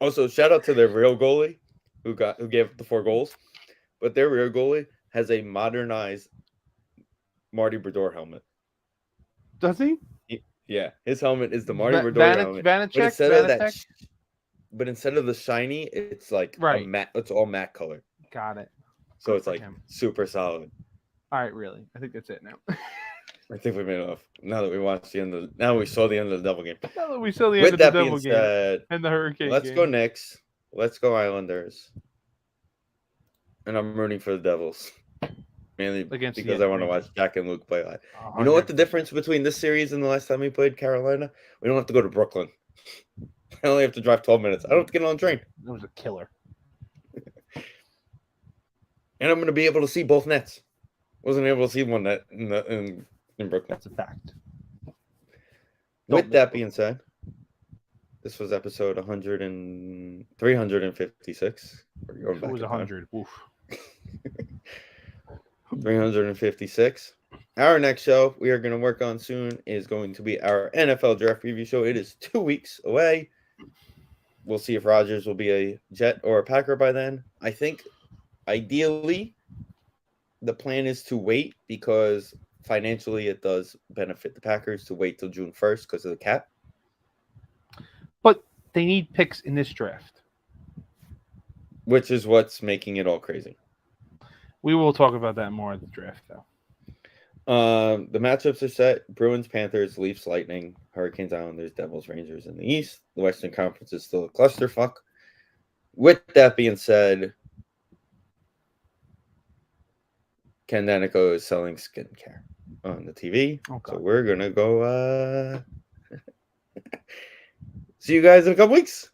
Also, shout out to their real goalie who gave the 4 goals. But their real goalie has a modernized Marty Brodeur helmet. Does he? Yeah, his helmet is the Marty Brodeur helmet. But instead of the shiny, it's like a matte. It's all matte color. Got it. So it's like super solid. All right, really. I think that's it now. I think we made enough. Now that we watched now we saw the end of the Devil game. Now that we saw the end of the Devil game and the Hurricane Let's go Knicks. Let's go Islanders. And I'm rooting for the Devils. Mainly because I want to watch Jack and Luke play live. You know what the difference between this series and the last time we played Carolina? We don't have to go to Brooklyn. I only have to drive 12 minutes. I don't have to get on a train. It was a killer. And I'm going to be able to see both nets. Wasn't able to see one net in Brooklyn. That's a fact. With that being said, this was episode 356. It was 100. Oof. 356. Our next show we are going to work on soon is going to be our NFL draft preview show. It is 2 weeks away. We'll see if Rodgers will be a Jet or a Packer by then. I think ideally the plan is to wait because financially it does benefit the Packers to wait till June 1st because of the cap. They need picks in this draft. Which is what's making it all crazy. We will talk about that more at the draft, though. The matchups are set: Bruins, Panthers, Leafs, Lightning, Hurricanes, Islanders, Devils, Rangers in the East. The Western Conference is still a clusterfuck. With that being said, Ken Danico is selling skincare on the TV. Okay. So we're going to go see you guys in a couple weeks.